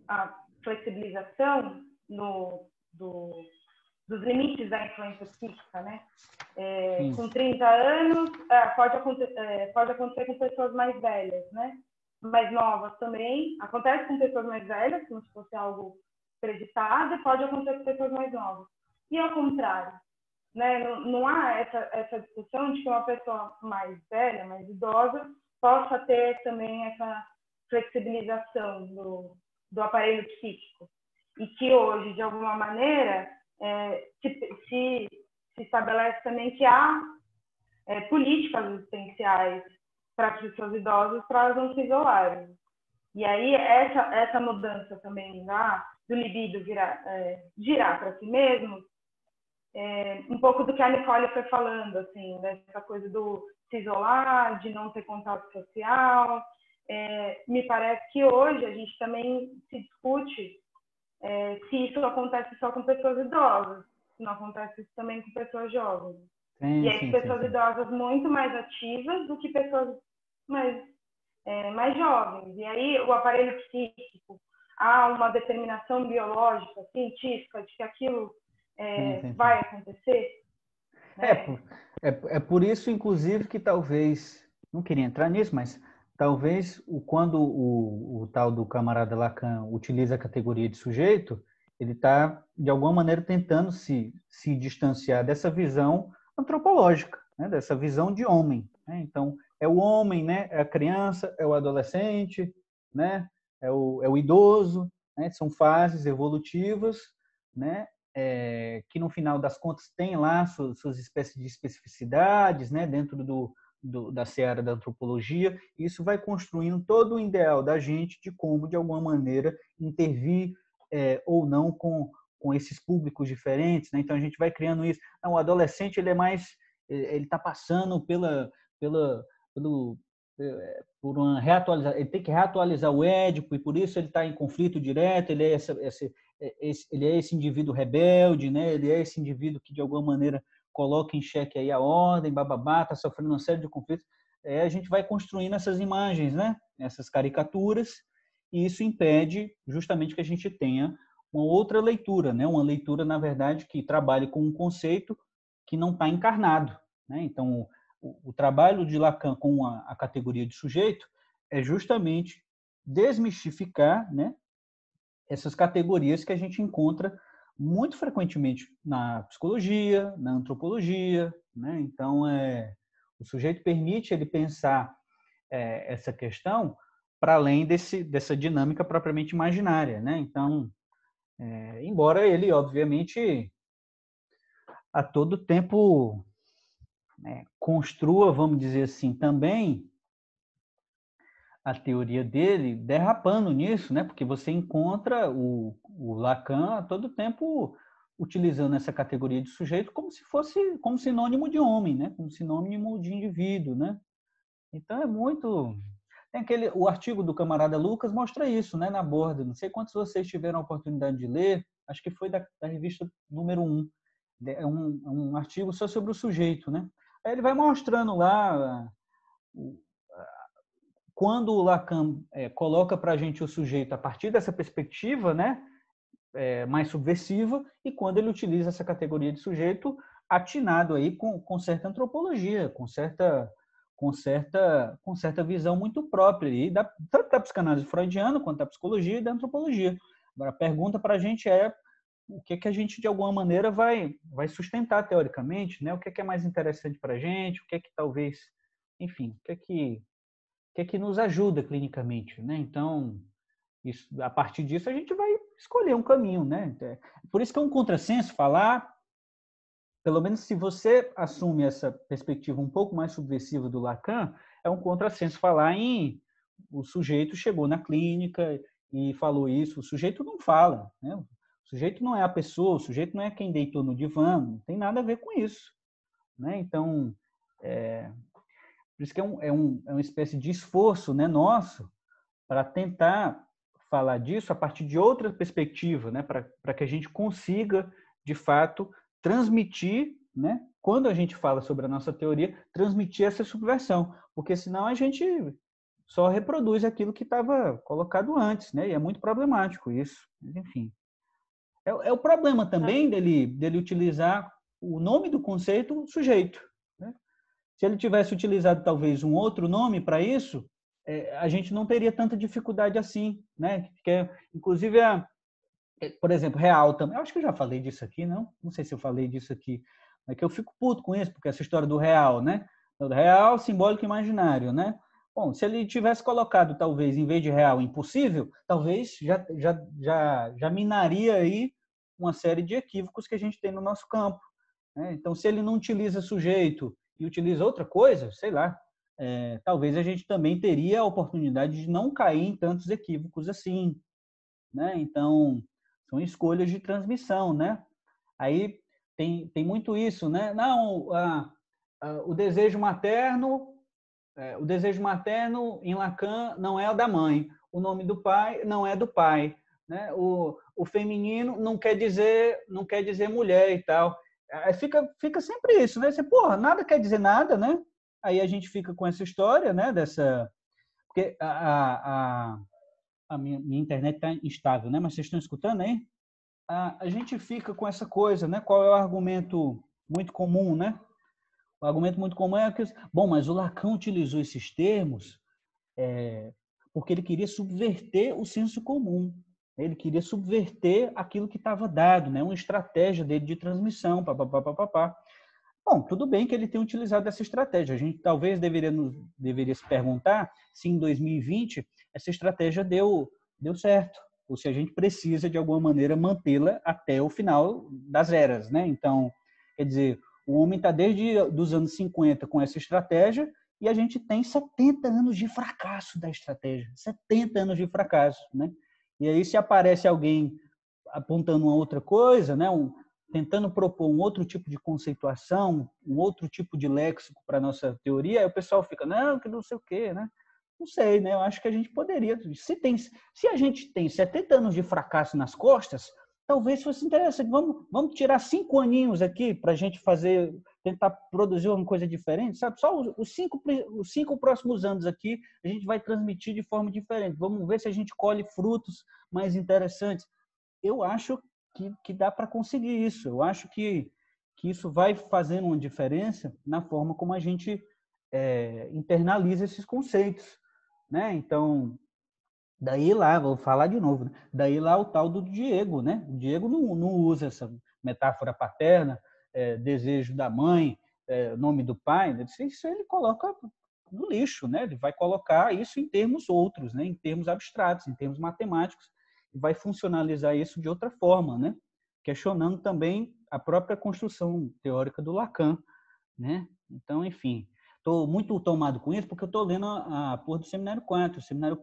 Speaker 2: a flexibilização dos limites da influência psíquica, né? Com 30 anos, pode acontecer com pessoas mais velhas, né? Mais novas também. Acontece com pessoas mais velhas, como se fosse algo preditado, e pode acontecer com pessoas mais novas. E ao contrário, né? Não há essa discussão de que uma pessoa mais velha, mais idosa, possa ter também essa flexibilização do aparelho psíquico. E que hoje, de alguma maneira, se estabelece também que há políticas existenciais para as pessoas idosas para elas não se isolarem. E aí, essa mudança também do libido girar para si mesmo, um pouco do que a Nicole foi falando, assim, dessa coisa do se isolar, de não ter contato social. Me parece que hoje a gente também se discute se isso acontece só com pessoas idosas, se não acontece isso também com pessoas jovens. E aí, pessoas idosas muito mais ativas do que pessoas mais jovens. E aí, o aparelho psíquico, há uma determinação biológica, científica, de que aquilo vai acontecer. Né?
Speaker 1: É por isso, inclusive, que talvez, não queria entrar nisso, mas talvez quando o tal do camarada Lacan utiliza a categoria de sujeito, ele está, de alguma maneira, tentando se distanciar dessa visão antropológica, né? Dessa visão de homem. Né? Então, é o homem, né? É a criança, é o adolescente, né? É o idoso, né? São fases evolutivas, né? Que no final das contas tem lá suas espécies de especificidades, né, dentro da seara da antropologia. Isso vai construindo todo o ideal da gente de como, de alguma maneira, intervir ou não com esses públicos diferentes. Né? Então, a gente vai criando isso. Não, o adolescente ele está passando por uma reatualização, ele tem que reatualizar o Édipo, e por isso ele está em conflito direto, ele é esse indivíduo rebelde, né? Ele é esse indivíduo que, de alguma maneira, coloca em xeque aí a ordem, bababá, está sofrendo uma série de conflitos. A gente vai construindo essas imagens, né? Essas caricaturas, e isso impede justamente que a gente tenha uma outra leitura, né? Uma leitura, na verdade, que trabalhe com um conceito que não está encarnado. Né? Então, o trabalho de Lacan com a categoria de sujeito é justamente desmistificar, né, essas categorias que a gente encontra muito frequentemente na psicologia, na antropologia. Né? Então, o sujeito permite ele pensar essa questão para além dessa dinâmica propriamente imaginária. Né? Então, embora ele, obviamente, a todo tempo construa, vamos dizer assim, também a teoria dele derrapando nisso, né? Porque você encontra o Lacan a todo tempo utilizando essa categoria de sujeito como se fosse como sinônimo de homem, né? Como sinônimo de indivíduo, né? Então é muito tem o artigo do camarada Lucas mostra isso, né? Na borda. Não sei quantos vocês tiveram a oportunidade de ler. Acho que foi da revista número 1. É um artigo só sobre o sujeito, né? Aí ele vai mostrando lá quando o Lacan coloca para a gente o sujeito a partir dessa perspectiva, né, mais subversiva, e quando ele utiliza essa categoria de sujeito atinado aí com certa antropologia, com certa visão muito própria aí tanto da psicanálise freudiana quanto da psicologia e da antropologia. Agora, a pergunta para a gente o que a gente, de alguma maneira, vai sustentar teoricamente, né? O que é mais interessante para a gente, o que talvez, enfim, o que nos ajuda clinicamente, né? Então, a partir disso, a gente vai escolher um caminho, né? Por isso que é um contrassenso falar, pelo menos se você assume essa perspectiva um pouco mais subversiva do Lacan, é um contrassenso falar em o sujeito chegou na clínica e falou isso. O sujeito não fala, né? O sujeito não é a pessoa, o sujeito não é quem deitou no divã, não tem nada a ver com isso, né? Então, por isso que é uma espécie de esforço, né, nosso para tentar falar disso a partir de outra perspectiva, né, para que a gente consiga, de fato, transmitir, né, quando a gente fala sobre a nossa teoria, transmitir essa subversão, porque senão a gente só reproduz aquilo que estava colocado antes, né, e é muito problemático isso. Mas, enfim, é o problema também dele utilizar o nome do conceito sujeito. Né? Se ele tivesse utilizado talvez um outro nome para isso, a gente não teria tanta dificuldade assim, né? Que inclusive, por exemplo, real também. Eu acho que eu já falei disso aqui, não? Não sei se eu falei disso aqui. É que eu fico puto com isso, porque essa história do real, né? Do real, simbólico e imaginário, né? Bom, se ele tivesse colocado, talvez, em vez de real, impossível, talvez já minaria aí uma série de equívocos que a gente tem no nosso campo. Né? Então, se ele não utiliza sujeito e utiliza outra coisa, sei lá, talvez a gente também teria a oportunidade de não cair em tantos equívocos assim. Né? Então, são escolhas de transmissão. Né? Aí tem muito isso. Né? Não, o desejo materno em Lacan não é o da mãe, o nome do pai não é do pai, né? O feminino não quer dizer mulher e tal. Aí fica sempre isso, né? Você, porra, nada quer dizer nada, né? Aí a gente fica com essa história, né? Porque A minha internet está instável, né? Mas vocês estão escutando aí? A gente fica com essa coisa, né? Qual é o argumento muito comum, né? O argumento muito comum é que, bom, mas o Lacan utilizou esses termos porque ele queria subverter o senso comum. Ele queria subverter aquilo que estava dado, né? Uma estratégia dele de transmissão, papapá. Bom, tudo bem que ele tenha utilizado essa estratégia. A gente talvez deveria se perguntar se em 2020 essa estratégia deu certo, ou se a gente precisa, de alguma maneira, mantê-la até o final das eras, né? Então, quer dizer, o homem está desde os anos 50 com essa estratégia e a gente tem 70 anos de fracasso da estratégia. 70 anos de fracasso, né? E aí, se aparece alguém apontando uma outra coisa, né? Tentando propor um outro tipo de conceituação, um outro tipo de léxico para a nossa teoria, aí o pessoal fica, não, que não sei o quê, né? Não sei, né? Eu acho que a gente poderia... Se a gente tem 70 anos de fracasso nas costas, talvez fosse interessante. Vamos tirar 5 aninhos aqui para a gente tentar produzir uma coisa diferente, sabe? Só os cinco próximos anos aqui a gente vai transmitir de forma diferente. Vamos ver se a gente colhe frutos mais interessantes. Eu acho que dá para conseguir isso. Eu acho que isso vai fazendo uma diferença na forma como a gente internaliza esses conceitos, né? Então, daí lá, vou falar de novo, né? Daí lá o tal do Diego, né? O Diego não usa essa metáfora paterna, desejo da mãe, nome do pai, isso ele coloca no lixo, né? Ele vai colocar isso em termos outros, né? Em termos abstratos, em termos matemáticos, e vai funcionalizar isso de outra forma, né? Questionando também a própria construção teórica do Lacan, né? Então, enfim, estou muito tomado com isso porque eu estou lendo a porra do Seminário 4. O Seminário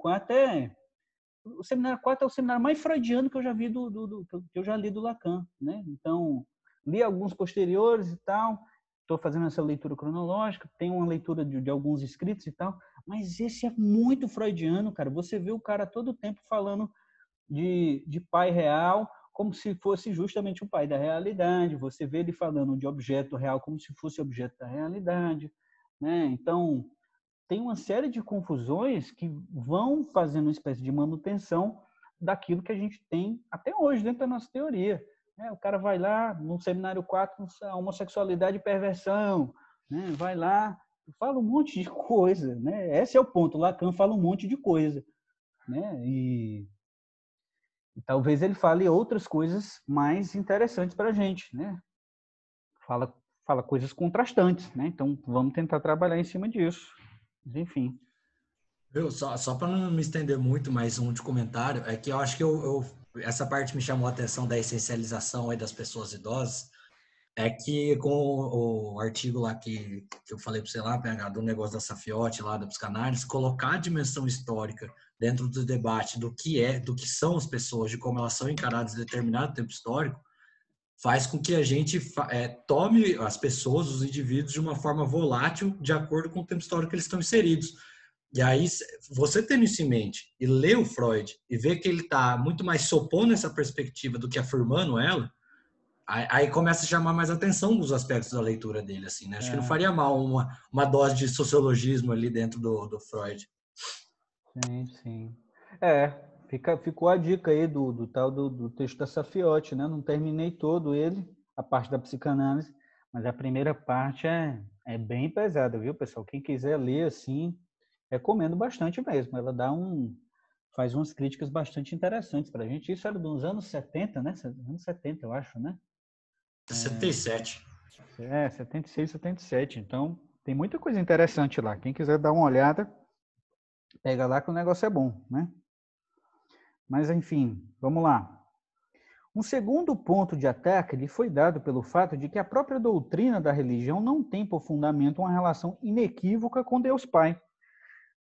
Speaker 1: 4 é o seminário mais freudiano que eu já vi que eu já li do Lacan, né? Então, li alguns posteriores e tal, estou fazendo essa leitura cronológica, tem uma leitura de alguns escritos e tal, mas esse é muito freudiano, cara. Você vê o cara todo o tempo falando de pai real, como se fosse justamente o pai da realidade. Você vê ele falando de objeto real como se fosse objeto da realidade, né? Então, tem uma série de confusões que vão fazendo uma espécie de manutenção daquilo que a gente tem até hoje dentro da nossa teoria. O cara vai lá no Seminário 4, a homossexualidade e perversão, né? Vai lá, fala um monte de coisa, né? Esse é o ponto. Lacan fala um monte de coisa, né? E talvez ele fale outras coisas mais interessantes para a gente, né? Fala coisas contrastantes, né? Então, vamos tentar trabalhar em cima disso. Mas, enfim.
Speaker 4: Só para não me estender muito, mais um de comentário, é que eu acho que essa parte me chamou a atenção da essencialização aí das pessoas idosas, é que com o artigo lá que eu falei para você lá, PH, do negócio da Safiotti, lá da psicanálise, colocar a dimensão histórica dentro do debate do que são as pessoas, de como elas são encaradas em determinado tempo histórico, faz com que a gente tome as pessoas, os indivíduos, de uma forma volátil, de acordo com o tempo histórico que eles estão inseridos. E aí, você tendo isso em mente e ler o Freud e ver que ele está muito mais se opondo essa perspectiva do que afirmando ela, aí começa a chamar mais atenção dos aspectos da leitura dele, assim, né? Acho que não faria mal uma dose de sociologismo ali dentro do Freud.
Speaker 1: Sim, sim. Ficou a dica aí do tal do texto da Safiotti, né? Não terminei todo ele, a parte da psicanálise, mas a primeira parte é bem pesada, viu, pessoal? Quem quiser ler, assim, recomendo bastante mesmo. Ela faz umas críticas bastante interessantes para a gente. Isso era dos anos 70, né? Anos 70, eu acho, né?
Speaker 4: 77.
Speaker 1: 76, 77. Então, tem muita coisa interessante lá. Quem quiser dar uma olhada, pega lá que o negócio é bom, né? Mas, enfim, vamos lá. Um segundo ponto de ataque lhe foi dado pelo fato de que a própria doutrina da religião não tem por fundamento uma relação inequívoca com Deus Pai,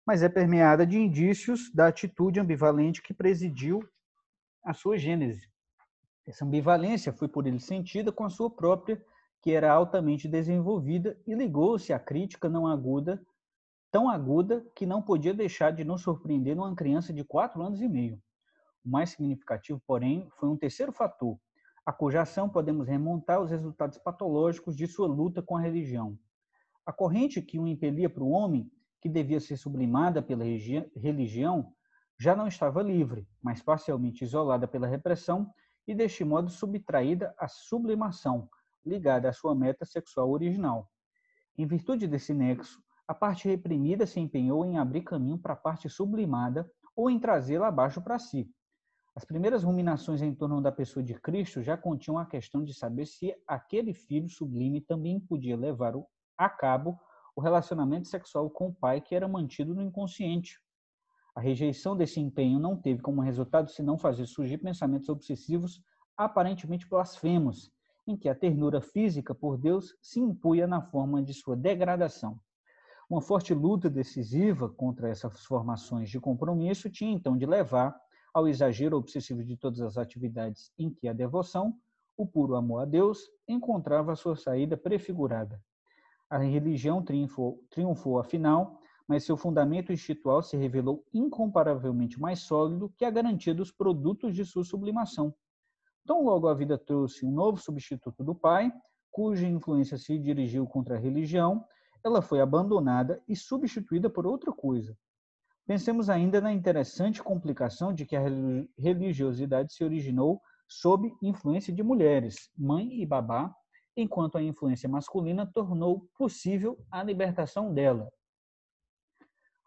Speaker 1: mas é permeada de indícios da atitude ambivalente que presidiu a sua gênese. Essa ambivalência foi por ele sentida com a sua própria, que era altamente desenvolvida, e ligou-se à crítica não aguda, tão aguda que não podia deixar de nos surpreender numa criança de 4 anos e meio. O mais significativo, porém, foi um terceiro fator, a cuja ação podemos remontar os resultados patológicos de sua luta com a religião. A corrente que o impelia para o homem, que devia ser sublimada pela religião, já não estava livre, mas parcialmente isolada pela repressão e, deste modo, subtraída à sublimação, ligada à sua meta sexual original. Em virtude desse nexo, a parte reprimida se empenhou em abrir caminho para a parte sublimada ou em trazê-la abaixo para si. As primeiras ruminações em torno da pessoa de Cristo já continham a questão de saber se aquele filho sublime também podia levar a cabo o relacionamento sexual com o pai que era mantido no inconsciente. A rejeição desse empenho não teve como resultado senão fazer surgir pensamentos obsessivos aparentemente blasfemos, em que a ternura física por Deus se impunha na forma de sua degradação. Uma forte luta decisiva contra essas formações de compromisso tinha então de levar ao exagero obsessivo de todas as atividades em que a devoção, o puro amor a Deus, encontrava a sua saída prefigurada. A religião triunfou afinal, mas seu fundamento institucional se revelou incomparavelmente mais sólido que a garantia dos produtos de sua sublimação. Tão logo a vida trouxe um novo substituto do pai, cuja influência se dirigiu contra a religião, ela foi abandonada e substituída por outra coisa. Pensemos ainda na interessante complicação de que a religiosidade se originou sob influência de mulheres, mãe e babá, enquanto a influência masculina tornou possível a libertação dela.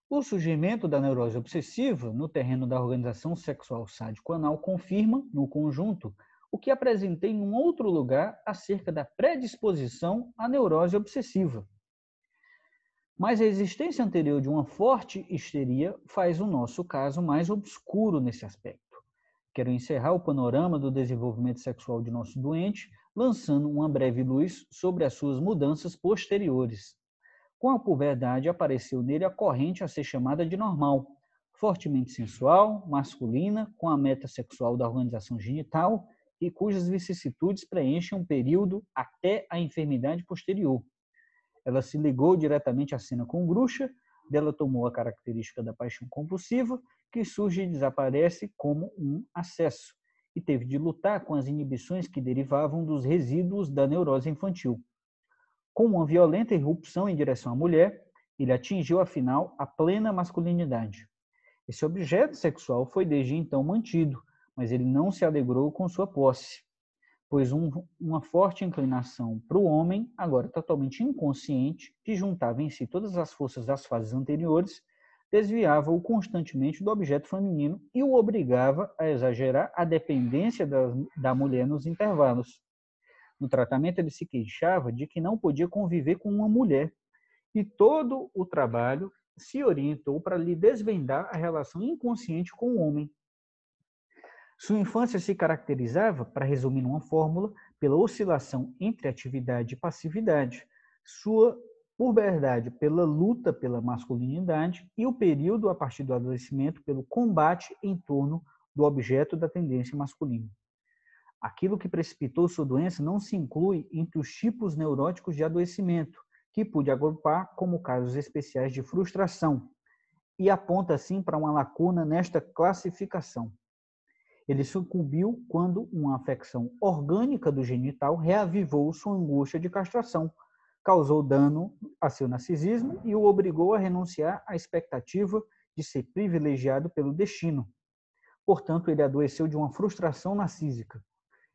Speaker 1: O surgimento da neurose obsessiva no terreno da organização sexual sádico-anal confirma, no conjunto, o que apresentei em um outro lugar acerca da predisposição à neurose obsessiva. Mas a existência anterior de uma forte histeria faz o nosso caso mais obscuro nesse aspecto. Quero encerrar o panorama do desenvolvimento sexual de nosso doente, lançando uma breve luz sobre as suas mudanças posteriores. Com a puberdade, apareceu nele a corrente a ser chamada de normal, fortemente sensual, masculina, com a meta sexual da organização genital e cujas vicissitudes preenchem um período até a enfermidade posterior. Ela se ligou diretamente à cena com Groucho, dela tomou a característica da paixão compulsiva, que surge e desaparece como um acesso, e teve de lutar com as inibições que derivavam dos resíduos da neurose infantil. Com uma violenta irrupção em direção à mulher, ele atingiu, afinal, a plena masculinidade. Esse objeto sexual foi desde então mantido, mas ele não se alegrou com sua posse, pois uma forte inclinação para o homem, agora totalmente inconsciente, que juntava em si todas as forças das fases anteriores, desviava-o constantemente do objeto feminino e o obrigava a exagerar a dependência da mulher nos intervalos. No tratamento, ele se queixava de que não podia conviver com uma mulher, e todo o trabalho se orientou para lhe desvendar a relação inconsciente com o homem. Sua infância se caracterizava, para resumir numa fórmula, pela oscilação entre atividade e passividade, sua puberdade pela luta pela masculinidade e o período a partir do adoecimento pelo combate em torno do objeto da tendência masculina. Aquilo que precipitou sua doença não se inclui entre os tipos neuróticos de adoecimento, que pude agrupar como casos especiais de frustração, e aponta assim para uma lacuna nesta classificação. Ele sucumbiu quando uma afecção orgânica do genital reavivou sua angústia de castração, causou dano a seu narcisismo e o obrigou a renunciar à expectativa de ser privilegiado pelo destino. Portanto, ele adoeceu de uma frustração narcísica.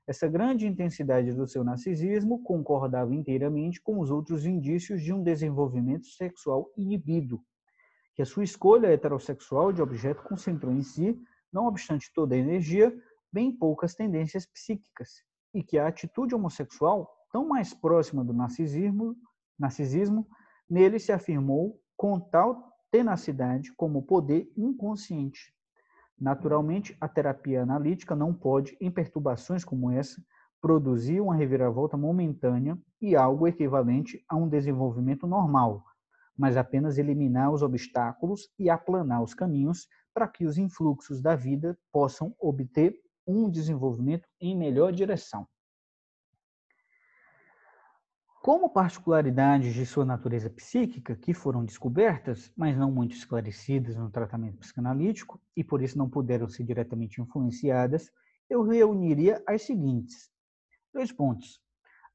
Speaker 1: Essa grande intensidade do seu narcisismo concordava inteiramente com os outros indícios de um desenvolvimento sexual inibido, que a sua escolha heterossexual de objeto concentrou em si, não obstante toda a energia, bem poucas tendências psíquicas, e que a atitude homossexual, tão mais próxima do narcisismo, nele se afirmou com tal tenacidade como poder inconsciente. Naturalmente, a terapia analítica não pode, em perturbações como essa, produzir uma reviravolta momentânea e algo equivalente a um desenvolvimento normal, mas apenas eliminar os obstáculos e aplanar os caminhos para que os influxos da vida possam obter um desenvolvimento em melhor direção. Como particularidades de sua natureza psíquica que foram descobertas, mas não muito esclarecidas no tratamento psicanalítico, e por isso não puderam ser diretamente influenciadas, eu reuniria as seguintes. 2 pontos.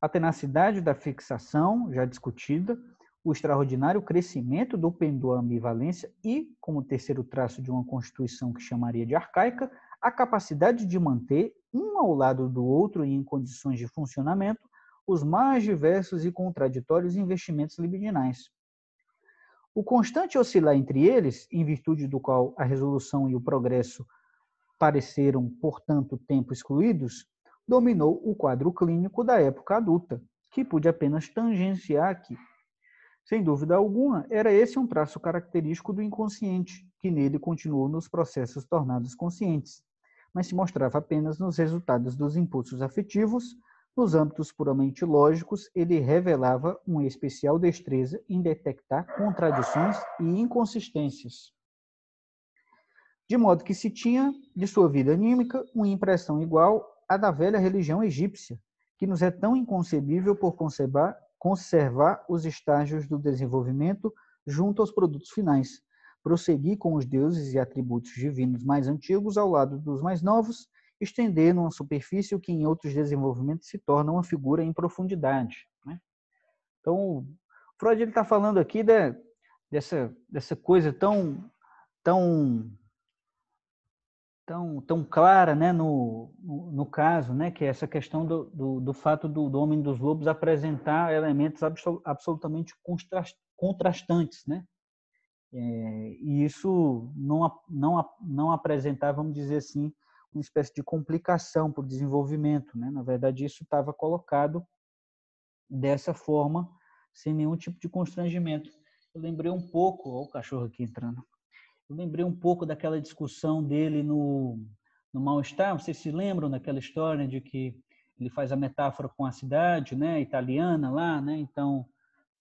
Speaker 1: A tenacidade da fixação, já discutida, o extraordinário crescimento do pêndulo ambivalência e, como terceiro traço de uma constituição que chamaria de arcaica, a capacidade de manter, um ao lado do outro e em condições de funcionamento, os mais diversos e contraditórios investimentos libidinais. O constante oscilar entre eles, em virtude do qual a resolução e o progresso pareceram, por tanto tempo excluídos, dominou o quadro clínico da época adulta, que pude apenas tangenciar aqui. Sem dúvida alguma, era esse um traço característico do inconsciente, que nele continuou nos processos tornados conscientes, mas se mostrava apenas nos resultados dos impulsos afetivos. Nos âmbitos puramente lógicos, ele revelava uma especial destreza em detectar contradições e inconsistências. De modo que se tinha, de sua vida anímica, uma impressão igual à da velha religião egípcia, que nos é tão inconcebível por conservar os estágios do desenvolvimento junto aos produtos finais, prosseguir com os deuses e atributos divinos mais antigos ao lado dos mais novos, estender numa superfície o que em outros desenvolvimentos se torna uma figura em profundidade. Né? Então, Freud está falando aqui dessa coisa tão clara, né, no caso, né, que é essa questão do fato do Homem dos Lobos apresentar elementos absolutamente contrastantes, né? E isso não apresentar, vamos dizer assim, uma espécie de complicação para o desenvolvimento, né? Na verdade, isso estava colocado dessa forma, sem nenhum tipo de constrangimento. Eu lembrei um pouco, olha o cachorro aqui entrando, eu lembrei um pouco daquela discussão dele no Mal-Estar. Vocês se lembram daquela história de que ele faz a metáfora com a cidade, né, italiana lá, né? Então,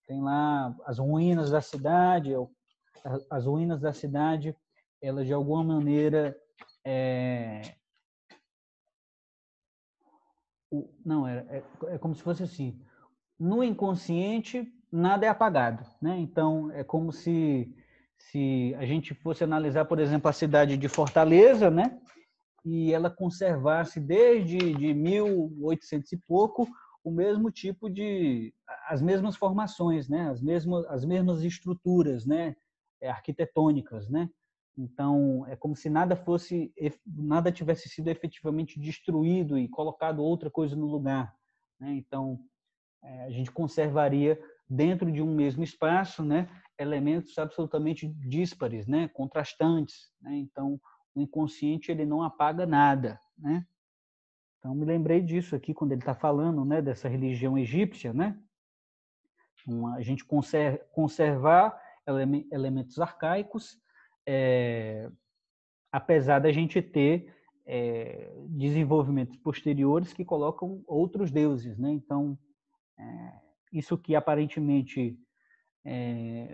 Speaker 1: tem lá as ruínas da cidade, elas de alguma maneira é como se fosse assim, no inconsciente nada é apagado, né? Então é como se a gente fosse analisar, por exemplo, a cidade de Fortaleza, né? E ela conservasse desde 1800 e pouco o mesmo tipo as mesmas formações, né? As mesmas estruturas, né? Arquitetônicas, né? Então é como se nada tivesse sido efetivamente destruído e colocado outra coisa no lugar, né? Então a gente conservaria dentro de um mesmo espaço, né, elementos absolutamente díspares, né, contrastantes, né? Então o inconsciente ele não apaga nada, né? Então me lembrei disso aqui quando ele está falando, né, dessa religião egípcia, né? A gente conservar elementos arcaicos, apesar da gente ter desenvolvimentos posteriores que colocam outros deuses, né? Então isso que aparentemente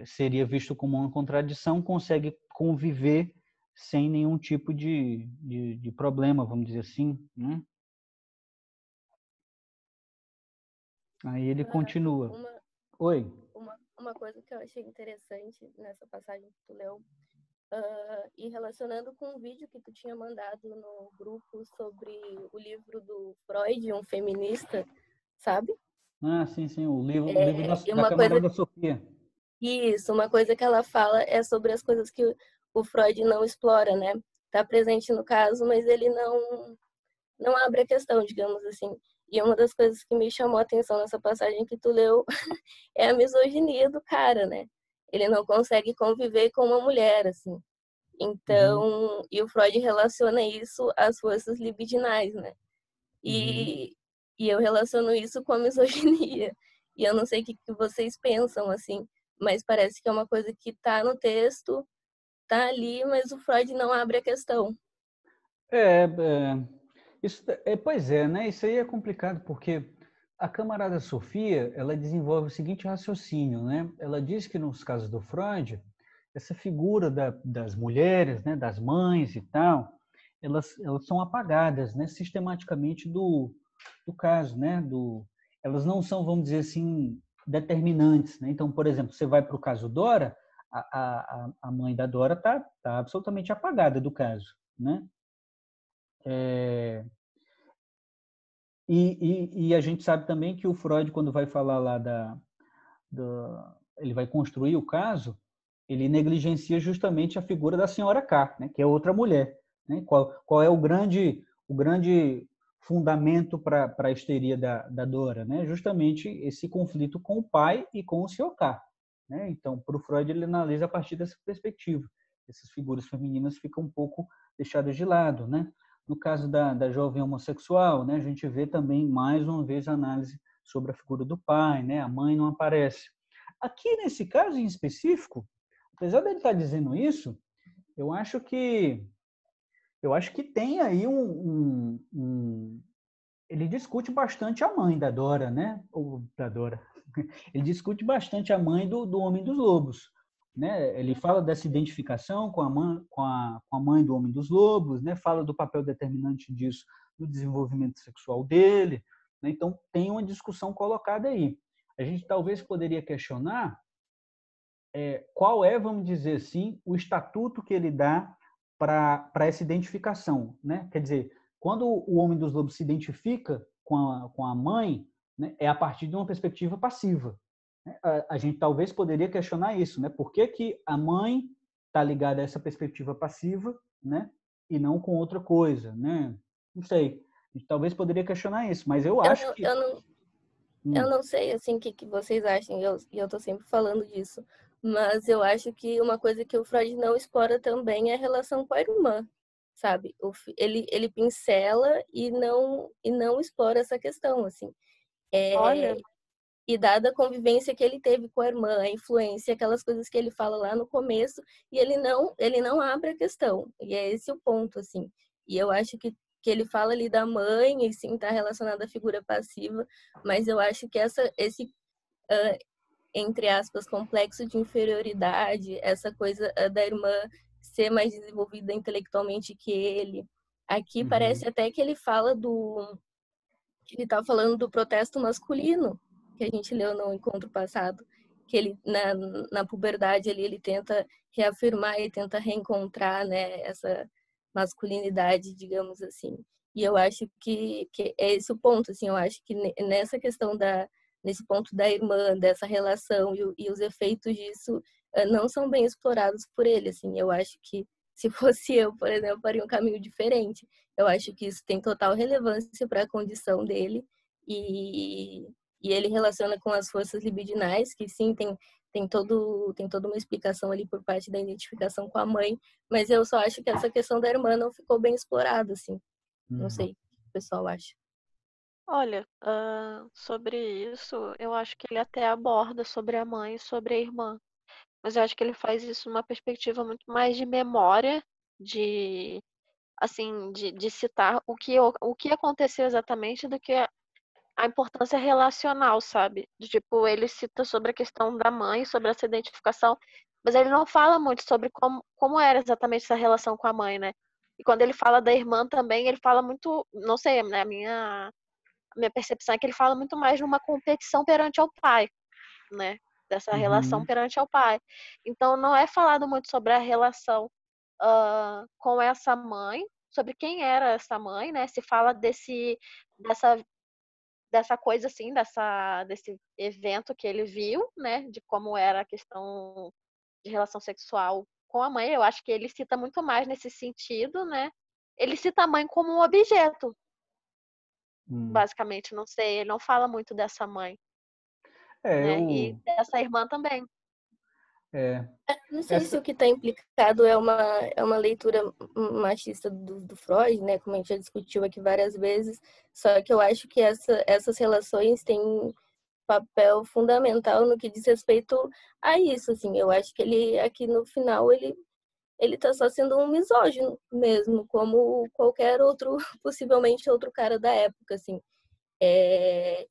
Speaker 1: seria visto como uma contradição, consegue conviver sem nenhum tipo de problema, vamos dizer assim, né? Aí ele continua. Oi?
Speaker 6: Uma coisa que eu achei interessante nessa passagem que tu leu, e relacionando com um vídeo que tu tinha mandado no grupo sobre o livro do Freud, um feminista, sabe?
Speaker 1: Ah, sim, o livro da camarada Sofia.
Speaker 6: Isso, uma coisa que ela fala é sobre as coisas que o Freud não explora, né? Tá presente no caso, mas ele não abre a questão, digamos assim. E uma das coisas que me chamou a atenção nessa passagem que tu leu é a misoginia do cara, né? Ele não consegue conviver com uma mulher, assim. Então, e o Freud relaciona isso às forças libidinais, né? E eu relaciono isso com a misoginia. E eu não sei o que vocês pensam, assim, mas parece que é uma coisa que tá no texto, tá ali, mas o Freud não abre a questão.
Speaker 1: Pois é, né? Isso aí é complicado, porque a camarada Sofia, ela desenvolve o seguinte raciocínio, né? Ela diz que nos casos do Freud, essa figura das mulheres, né, das mães e tal, elas são apagadas, né, sistematicamente do caso, né? Elas não são, vamos dizer assim, determinantes, né? Então, por exemplo, você vai para o caso Dora, a mãe da Dora tá absolutamente apagada do caso, né? E a gente sabe também que o Freud, quando vai falar lá ele vai construir o caso, ele negligencia justamente a figura da senhora K, né, que é outra mulher. Né? Qual é o grande fundamento para a histeria da Dora? Né? Justamente esse conflito com o pai e com o senhor K. Né? Então, para o Freud, ele analisa a partir dessa perspectiva. Essas figuras femininas ficam um pouco deixadas de lado. Né? No caso da jovem homossexual, né, a gente vê também, mais uma vez, a análise sobre a figura do pai, né? A mãe não aparece. Aqui, nesse caso em específico, apesar dele estar dizendo isso, eu acho que tem aí ele discute bastante a mãe da Dora, né? Ou da Dora. Ele discute bastante a mãe do Homem dos Lobos, né? Ele fala dessa identificação com a mãe do Homem dos Lobos, né? Fala do papel determinante disso no desenvolvimento sexual dele, né? Então tem uma discussão colocada aí. A gente talvez poderia questionar qual é, vamos dizer assim, o estatuto que ele dá para essa identificação, né? Quer dizer, quando o Homem dos Lobos se identifica com a mãe, né, é a partir de uma perspectiva passiva. A gente talvez poderia questionar isso, né? Por que a mãe está ligada a essa perspectiva passiva, né? E não com outra coisa, né? Não sei. A gente talvez poderia questionar isso, mas eu acho que...
Speaker 6: Eu não sei, assim, o que vocês acham, e eu tô sempre falando disso, mas eu acho que uma coisa que o Freud não explora também é a relação com a irmã, sabe? Ele pincela e não explora essa questão, assim.
Speaker 7: Olha,
Speaker 6: E dada a convivência que ele teve com a irmã, a influência, aquelas coisas que ele fala lá no começo, e ele não abre a questão, e é esse o ponto, assim. E eu acho que ele fala ali da mãe, e sim, está relacionado à figura passiva, mas eu acho que esse, entre aspas, complexo de inferioridade, essa coisa da irmã ser mais desenvolvida intelectualmente que ele, aqui parece até que ele fala ele tá falando do protesto masculino, que a gente leu no encontro passado, que ele, na puberdade, ele tenta reafirmar e tenta reencontrar, né, essa masculinidade, digamos assim. E eu acho que é esse o ponto, assim, eu acho que nessa questão nesse ponto da irmã, dessa relação e os efeitos disso não são bem explorados por ele, assim. Eu acho que se fosse eu, por exemplo, faria um caminho diferente. Eu acho que isso tem total relevância para a condição dele e ele relaciona com as forças libidinais, que sim, tem toda uma explicação ali por parte da identificação com a mãe, mas eu só acho que essa questão da irmã não ficou bem explorada, assim. Não sei o que o pessoal acha.
Speaker 7: olha, sobre isso, eu acho que ele até aborda sobre a mãe e sobre a irmã. Mas eu acho que ele faz isso numa perspectiva muito mais de memória, de assim, de citar o que aconteceu exatamente do que a importância relacional, sabe? Tipo, ele cita sobre a questão da mãe, sobre essa identificação, mas ele não fala muito sobre como era exatamente essa relação com a mãe, né? E quando ele fala da irmã também, ele fala muito, não sei, né? A minha percepção é que ele fala muito mais de uma competição perante ao pai, né? Dessa relação perante ao pai. Então, não é falado muito sobre a relação com essa mãe, sobre quem era essa mãe, né? Se fala dessa coisa assim, desse evento que ele viu, né? De como era a questão de relação sexual com a mãe. Eu acho que ele cita muito mais nesse sentido, né? Ele cita a mãe como um objeto, basicamente, não sei, ele não fala muito dessa mãe, né? E dessa irmã também.
Speaker 6: Não sei se o que está implicado é uma leitura machista do Freud, né? Como a gente já discutiu aqui várias vezes. Só que eu acho que essas relações têm um papel fundamental no que diz respeito a isso, assim. Eu acho que ele, aqui no final, ele tá só sendo um misógino mesmo, como qualquer outro, possivelmente outro cara da época, assim.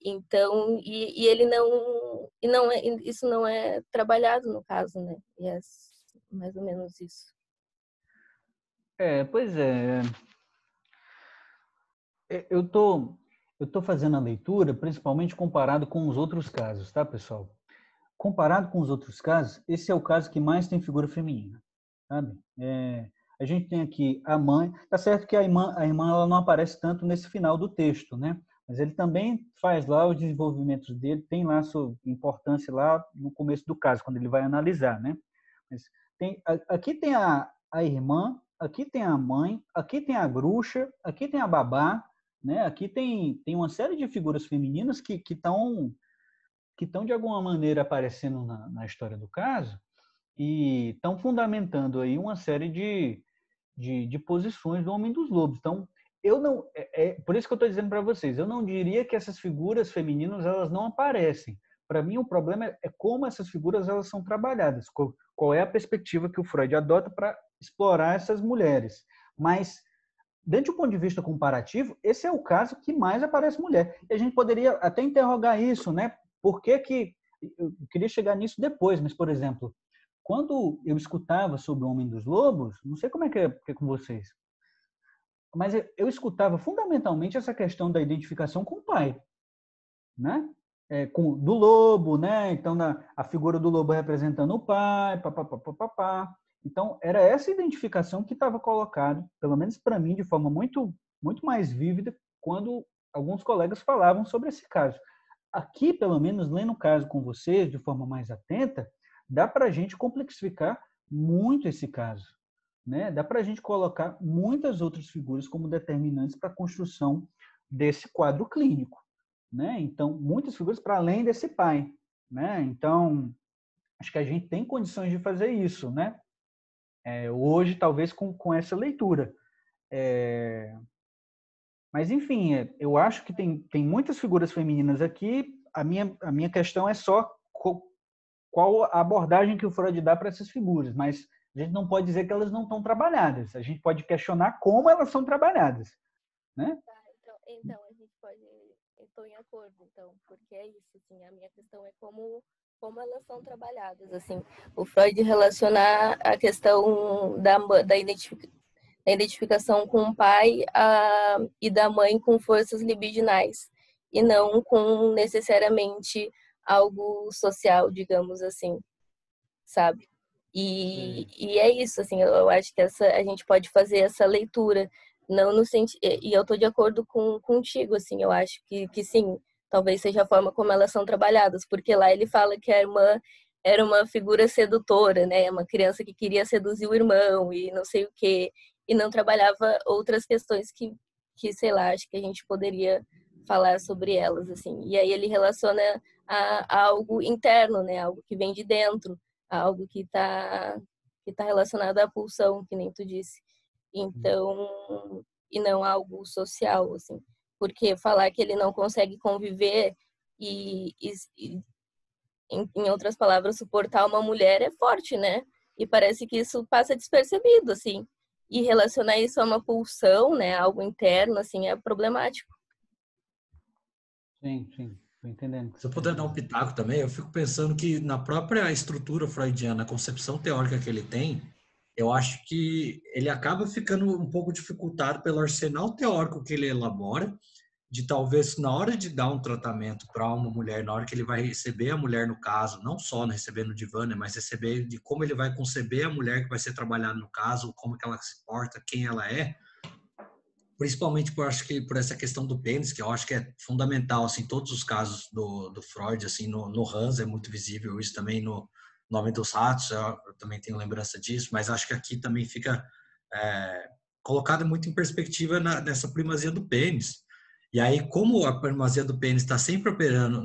Speaker 6: Então, ele não é, isso não é trabalhado no caso, né? E é mais ou menos isso.
Speaker 1: Pois é. Eu tô fazendo a leitura principalmente comparado com os outros casos, tá, pessoal? Comparado com os outros casos, esse é o caso que mais tem figura feminina, sabe? A gente tem aqui a mãe, tá certo que a irmã ela não aparece tanto nesse final do texto, né? Mas ele também faz lá os desenvolvimentos dele, tem lá sua importância lá no começo do caso, quando ele vai analisar, né? Mas aqui tem a irmã, aqui tem a mãe, aqui tem a bruxa, aqui tem a babá, né? Aqui tem uma série de figuras femininas que estão de alguma maneira aparecendo na história do caso e estão fundamentando aí uma série de posições do Homem dos Lobos. Então, eu não por isso que eu estou dizendo para vocês, eu não diria que essas figuras femininas elas não aparecem. Para mim, o problema é como essas figuras elas são trabalhadas, qual é a perspectiva que o Freud adota para explorar essas mulheres. Mas, dentro do ponto de vista comparativo, esse é o caso que mais aparece mulher. E a gente poderia até interrogar isso, né? Por que que... Eu queria chegar nisso depois, mas, por exemplo, quando eu escutava sobre o Homem dos Lobos, não sei como é que é com vocês, mas eu escutava fundamentalmente essa questão da identificação com o pai, né? Do lobo, né? Então, a figura do lobo representando o pai, papapá. Então, era essa identificação que estava colocada, pelo menos para mim, de forma muito, muito mais vívida, quando alguns colegas falavam sobre esse caso. Aqui, pelo menos, lendo o caso com vocês, de forma mais atenta, dá para a gente complexificar muito esse caso, né? Dá para a gente colocar muitas outras figuras como determinantes para a construção desse quadro clínico, né? Então, muitas figuras para além desse pai, né? Então, acho que a gente tem condições de fazer isso, né? Hoje, talvez, com essa leitura. Mas, enfim, eu acho que tem muitas figuras femininas aqui. A minha questão é só qual a abordagem que o Freud dá para essas figuras, mas a gente não pode dizer que elas não estão trabalhadas. A gente pode questionar como elas são trabalhadas, né?
Speaker 6: Então a gente pode... Eu estou em acordo, então, porque é isso, assim, a minha questão é como elas são trabalhadas, assim. O Freud relacionar a questão da identificação com o pai e da mãe com forças libidinais, e não com necessariamente algo social, digamos assim, sabe? E é isso, assim, eu acho que a gente pode fazer essa leitura, não no sentido, e eu tô de acordo contigo, assim, eu acho que sim, talvez seja a forma como elas são trabalhadas, porque lá ele fala que a irmã era uma figura sedutora, né, uma criança que queria seduzir o irmão e não sei o quê, e não trabalhava outras questões que sei lá, acho que a gente poderia falar sobre elas, assim, e aí ele relaciona a algo interno, né, algo que vem de dentro, algo que tá relacionado à pulsão, que nem tu disse. Então, e não algo social, assim. Porque falar que ele não consegue conviver em outras palavras, suportar uma mulher é forte, né? E parece que isso passa despercebido, assim. E relacionar isso a uma pulsão, né, algo interno, assim, é problemático.
Speaker 1: Sim, estou entendendo.
Speaker 4: Se eu puder dar um pitaco também, eu fico pensando que na própria estrutura freudiana, a concepção teórica que ele tem, eu acho que ele acaba ficando um pouco dificultado pelo arsenal teórico que ele elabora, de talvez na hora de dar um tratamento para uma mulher, na hora que ele vai receber a mulher no caso, não só receber no divã, né, mas receber de como ele vai conceber a mulher que vai ser trabalhada no caso, como que ela se porta, quem ela é, principalmente acho que por essa questão do pênis, que eu acho que é fundamental, assim, em todos os casos do Freud, assim, no Hans é muito visível isso também, no Nome dos Ratos, eu também tenho lembrança disso, mas acho que aqui também fica colocado muito em perspectiva nessa primazia do pênis. E aí, como a primazia do pênis está sempre operando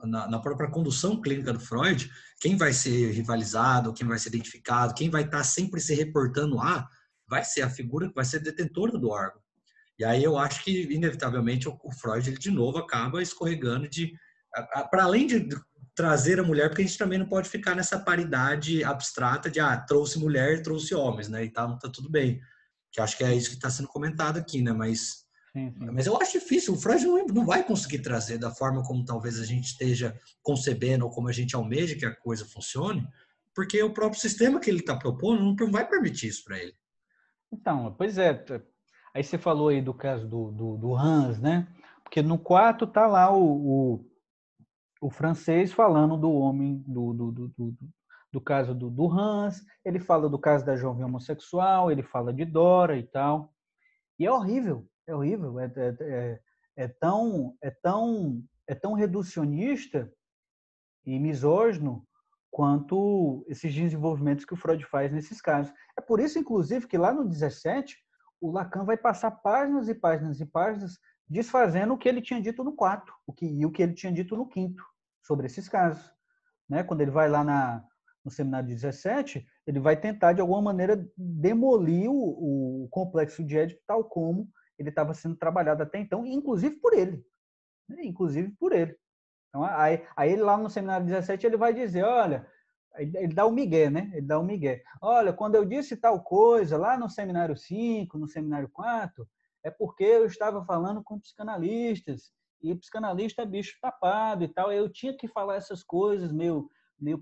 Speaker 4: na própria condução clínica do Freud, quem vai ser rivalizado, quem vai ser identificado, quem vai estar sempre se reportando lá, vai ser a figura que vai ser detentora do órgão. E aí eu acho que, inevitavelmente, o Freud, ele de novo acaba escorregando para além de trazer a mulher, porque a gente também não pode ficar nessa paridade abstrata de, trouxe mulher, trouxe homens, né? E tá tudo bem. Que acho que é isso que está sendo comentado aqui, né? Mas eu acho difícil. O Freud não vai conseguir trazer da forma como talvez a gente esteja concebendo ou como a gente almeja que a coisa funcione, porque o próprio sistema que ele está propondo não vai permitir isso para ele.
Speaker 1: Então, pois é. Aí você falou aí do caso do Hans, né? Porque no quarto tá lá o francês falando do homem, do caso do Hans, ele fala do caso da jovem homossexual, ele fala de Dora e tal. E é horrível, é horrível. é tão reducionista e misógino quanto esses desenvolvimentos que o Freud faz nesses casos. É por isso, inclusive, que lá no 17, o Lacan vai passar páginas e páginas e páginas desfazendo o que ele tinha dito no 4 e o que ele tinha dito no 5 sobre esses casos. Né? Quando ele vai lá no seminário 17, ele vai tentar, de alguma maneira, demolir o complexo de Édipo tal como ele estava sendo trabalhado até então, inclusive por ele. Né? Inclusive por ele. Então, aí ele lá no seminário 17, ele vai dizer, olha, ele dá o migué, né? Ele dá o migué. Olha, quando eu disse tal coisa lá no seminário 5, no seminário 4, é porque eu estava falando com psicanalistas, e o psicanalista é bicho tapado e tal, eu tinha que falar essas coisas meio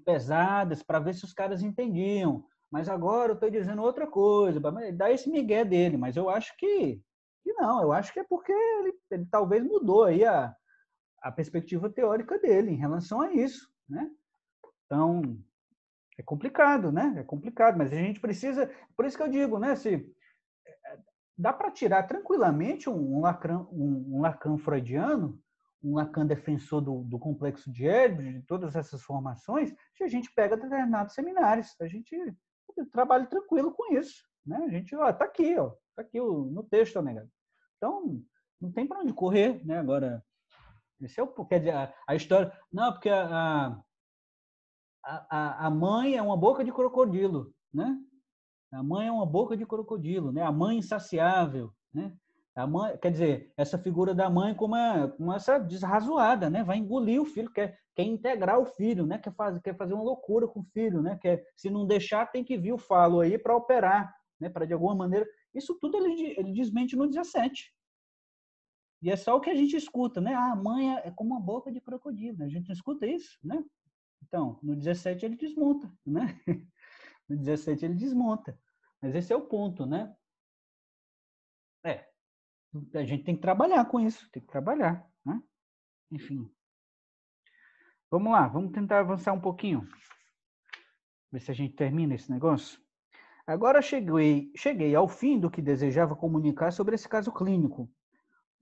Speaker 1: pesadas para ver se os caras entendiam. Mas agora eu estou dizendo outra coisa, dá esse migué dele, mas eu acho que não, eu acho que é porque ele talvez mudou aí a perspectiva teórica dele em relação a isso, né? Então, é complicado, né? É complicado, mas a gente precisa... Por isso que eu digo, né? Dá para tirar tranquilamente um Lacan freudiano, um Lacan defensor do complexo de Édipo, de todas essas formações, se a gente pega determinados seminários, a gente trabalha tranquilo com isso, né? A gente, tá aqui no texto, né? Então, não tem para onde correr, né? Agora... Esse é quer dizer, a história... Não, porque a mãe é uma boca de crocodilo, né? A mãe é uma boca de crocodilo, né? A mãe insaciável, né? A mãe, quer dizer, essa figura da mãe como essa desrazoada, né? Vai engolir o filho, quer integrar o filho, né? Quer fazer uma loucura com o filho, né? Se não deixar, tem que vir o falo aí para operar, né? Para, de alguma maneira... Isso tudo ele desmente no 17. E é só o que a gente escuta, né? A mãe é como uma boca de crocodilo. A gente não escuta isso, né? Então, no 17 ele desmonta, né? No 17 ele desmonta. Mas esse é o ponto, né? A gente tem que trabalhar com isso, tem que trabalhar, né? Enfim. Vamos lá, vamos tentar avançar um pouquinho. Ver se a gente termina esse negócio. Agora cheguei ao fim do que desejava comunicar sobre esse caso clínico.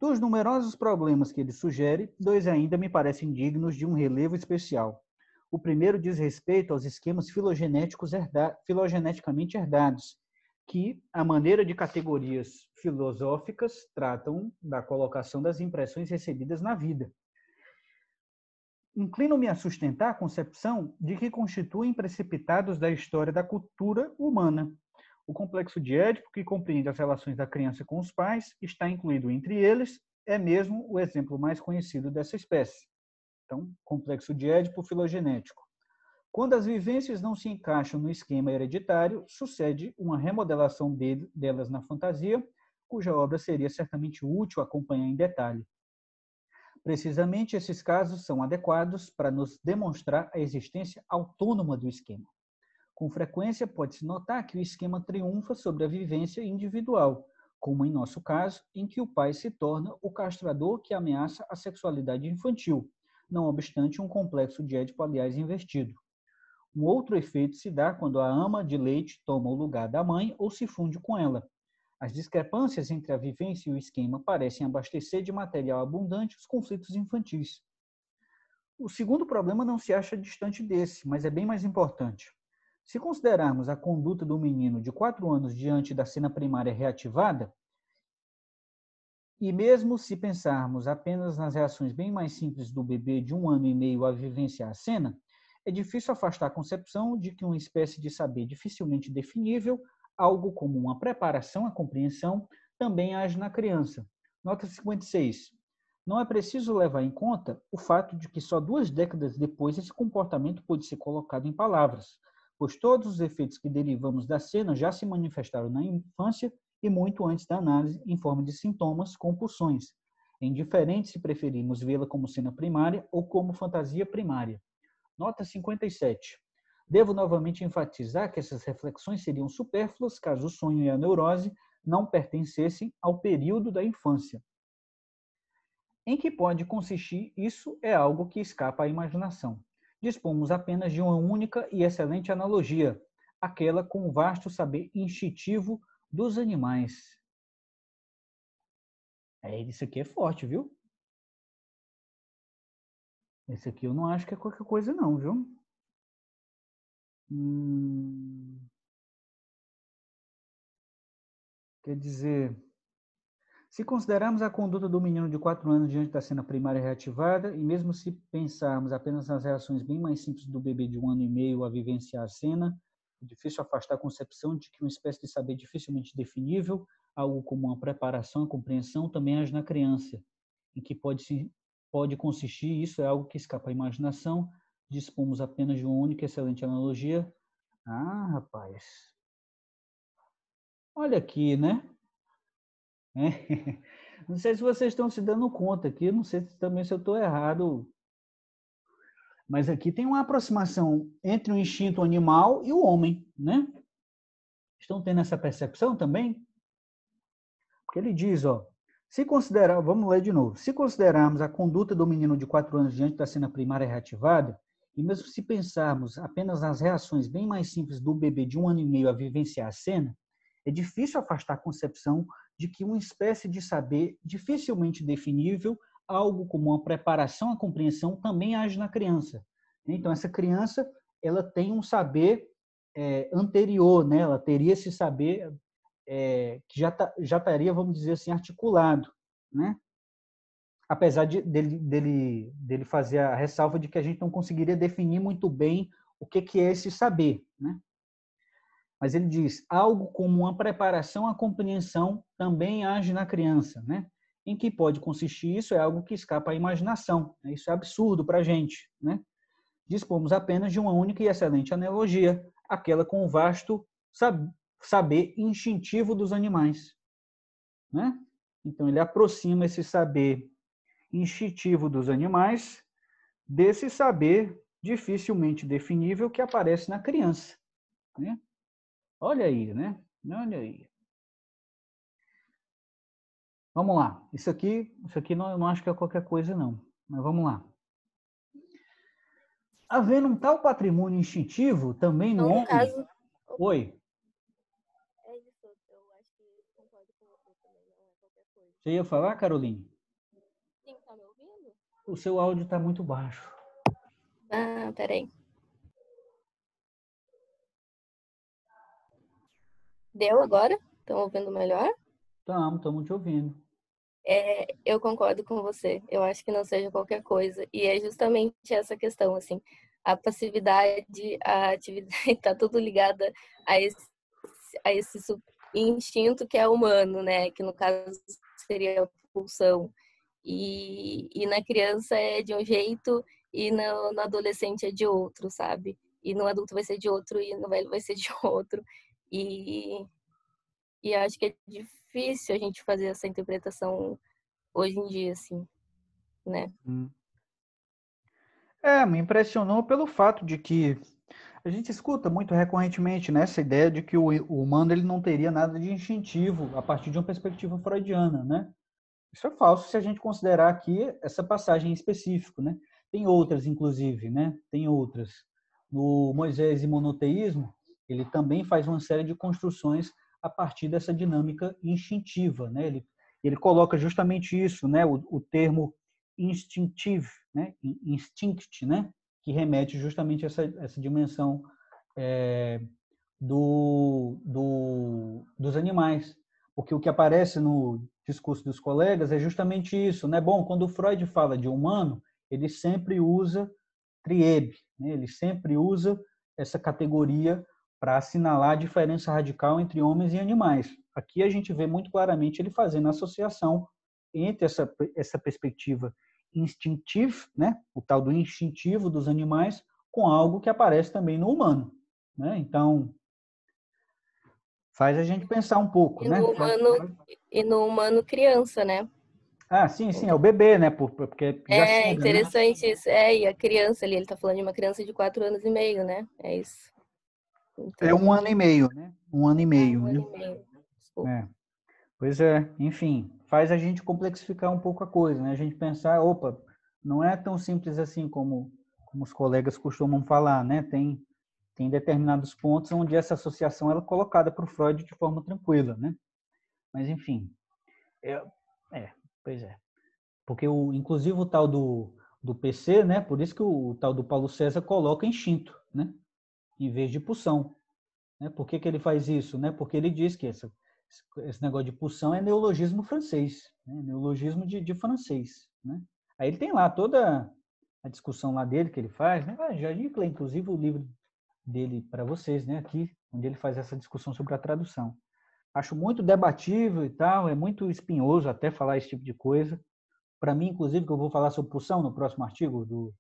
Speaker 1: Dos numerosos problemas que ele sugere, 2 ainda me parecem dignos de um relevo especial. O primeiro diz respeito aos esquemas filogeneticamente herdados, que, à maneira de categorias filosóficas, tratam da colocação das impressões recebidas na vida. Inclino-me a sustentar a concepção de que constituem precipitados da história da cultura humana. O complexo de Édipo, que compreende as relações da criança com os pais, está incluído entre eles, é mesmo o exemplo mais conhecido dessa espécie. Então, complexo de Édipo filogenético. Quando as vivências não se encaixam no esquema hereditário, sucede uma remodelação delas na fantasia, cuja obra seria certamente útil acompanhar em detalhe. Precisamente esses casos são adequados para nos demonstrar a existência autônoma do esquema. Com frequência, pode-se notar que o esquema triunfa sobre a vivência individual, como em nosso caso, em que o pai se torna o castrador que ameaça a sexualidade infantil, não obstante um complexo de Édipo, aliás, investido. Um outro efeito se dá quando a ama de leite toma o lugar da mãe ou se funde com ela. As discrepâncias entre a vivência e o esquema parecem abastecer de material abundante os conflitos infantis. O segundo problema não se acha distante desse, mas é bem mais importante. Se considerarmos a conduta do menino de 4 anos diante da cena primária reativada, e mesmo se pensarmos apenas nas reações bem mais simples do bebê de 1 ano e meio a vivenciar a cena, é difícil afastar a concepção de que uma espécie de saber dificilmente definível, algo como uma preparação à compreensão, também age na criança. Nota 56. Não é preciso levar em conta o fato de que só 2 décadas depois esse comportamento pôde ser colocado em palavras, pois todos os efeitos que derivamos da cena já se manifestaram na infância e muito antes da análise em forma de sintomas, compulsões, indiferente se preferirmos vê-la como cena primária ou como fantasia primária. Nota 57. Devo novamente enfatizar que essas reflexões seriam supérfluas caso o sonho e a neurose não pertencessem ao período da infância. Em que pode consistir isso é algo que escapa à imaginação. Dispomos apenas de uma única e excelente analogia, aquela com o vasto saber instintivo dos animais. Isso aqui é forte, viu? Esse aqui eu não acho que é qualquer coisa não, viu? Quer dizer, se considerarmos a conduta do menino de 4 anos diante da cena primária reativada, e mesmo se pensarmos apenas nas reações bem mais simples do bebê de 1 ano e meio a vivenciar a cena, é difícil afastar a concepção de que uma espécie de saber dificilmente definível, algo como uma preparação, a compreensão, também age na criança. Em que pode consistir, isso é algo que escapa à imaginação, dispomos apenas de uma única excelente analogia. Ah, rapaz. Olha aqui, né? Não sei se vocês estão se dando conta aqui, não sei também se eu estou errado, mas aqui tem uma aproximação entre o instinto animal e o homem, né? Estão tendo essa percepção também? Porque ele diz, ó, vamos ler de novo, se considerarmos a conduta do menino de 4 anos diante da cena primária reativada, e mesmo se pensarmos apenas nas reações bem mais simples do bebê de 1 ano e meio a vivenciar a cena, é difícil afastar a concepção de que uma espécie de saber dificilmente definível, algo como uma preparação à compreensão, também age na criança. Então, essa criança, ela tem um saber anterior, né? Ela teria esse saber que já estaria, vamos dizer assim, articulado, né? Apesar dele fazer a ressalva de que a gente não conseguiria definir muito bem o que é esse saber, né? Mas ele diz, algo como uma preparação à compreensão também age na criança, né? Em que pode consistir isso é algo que escapa à imaginação, né? Isso é absurdo para a gente, né? Dispomos apenas de uma única e excelente analogia, aquela com o vasto saber instintivo dos animais, né? Então ele aproxima esse saber instintivo dos animais desse saber dificilmente definível que aparece na criança, né? Olha aí, né? Olha aí. Vamos lá. Isso aqui não, eu não acho que é qualquer coisa, não. Mas vamos lá. Havendo um tal patrimônio instintivo também no homem...
Speaker 6: caso...
Speaker 1: Oi.
Speaker 6: É isso, eu acho que concordo com você também, não é qualquer coisa.
Speaker 1: Você ia falar, Caroline?
Speaker 6: Sim, tá me ouvindo?
Speaker 1: O seu áudio está muito baixo.
Speaker 6: Ah, peraí. Deu agora? Estão ouvindo melhor?
Speaker 1: Estamos te ouvindo.
Speaker 6: Eu concordo com você. Eu acho que não seja qualquer coisa. E é justamente essa questão, assim. A passividade, a atividade, está tudo ligada a esse instinto que é humano, né? Que no caso seria a pulsão. E na criança é de um jeito e no adolescente é de outro, sabe? E no adulto vai ser de outro e no velho vai ser de outro. E acho que é difícil a gente fazer essa interpretação hoje em dia, assim, né?
Speaker 1: Me impressionou pelo fato de que a gente escuta muito recorrentemente nessa ideia de que o humano ele não teria nada de instintivo a partir de uma perspectiva freudiana, né? Isso é falso se a gente considerar aqui essa passagem em específico, né? Tem outras, inclusive, né? Tem outras. No Moisés e Monoteísmo, ele também faz uma série de construções a partir dessa dinâmica instintiva, né? Ele coloca justamente isso, né? O termo instinctive, né? Instinct, né? Que remete justamente a essa dimensão dos animais. Porque o que aparece no discurso dos colegas é justamente isso, né? Bom, quando o Freud fala de humano, ele sempre usa triebe, né? Ele sempre usa essa categoria para assinalar a diferença radical entre homens e animais. Aqui a gente vê muito claramente ele fazendo a associação entre essa perspectiva instintiva, né? O tal do instintivo dos animais, com algo que aparece também no humano, né? Então, faz a gente pensar um pouco, né?
Speaker 6: E no humano criança, né?
Speaker 1: Sim, é o bebê, né? Porque já chega, né?
Speaker 6: Interessante isso. E a criança ali, ele tá falando de uma criança de 4 anos e meio, né? É isso.
Speaker 1: Então, é 1 ano e meio, né? 1 ano e meio, né?
Speaker 6: 1 ano e meio. Desculpa.
Speaker 1: Pois é, enfim, faz a gente complexificar um pouco a coisa, né? A gente pensar, opa, não é tão simples assim como os colegas costumam falar, né? Tem determinados pontos onde essa associação ela é colocada para o Freud de forma tranquila, né? Mas, enfim, pois é. Porque, inclusive, o tal do do PC, né? Por isso que o tal do Paulo César coloca instinto, né? Em vez de pulsão. Né? Por que ele faz isso? Né? Porque ele diz que esse negócio de pulsão é neologismo francês, né? Neologismo de francês. Né? Aí ele tem lá toda a discussão lá dele que ele faz, né? Já li, inclusive, o livro dele para vocês, né? Aqui, onde ele faz essa discussão sobre a tradução. Acho muito debatível e tal, é muito espinhoso até falar esse tipo de coisa. Para mim, inclusive, que eu vou falar sobre pulsão no próximo artigo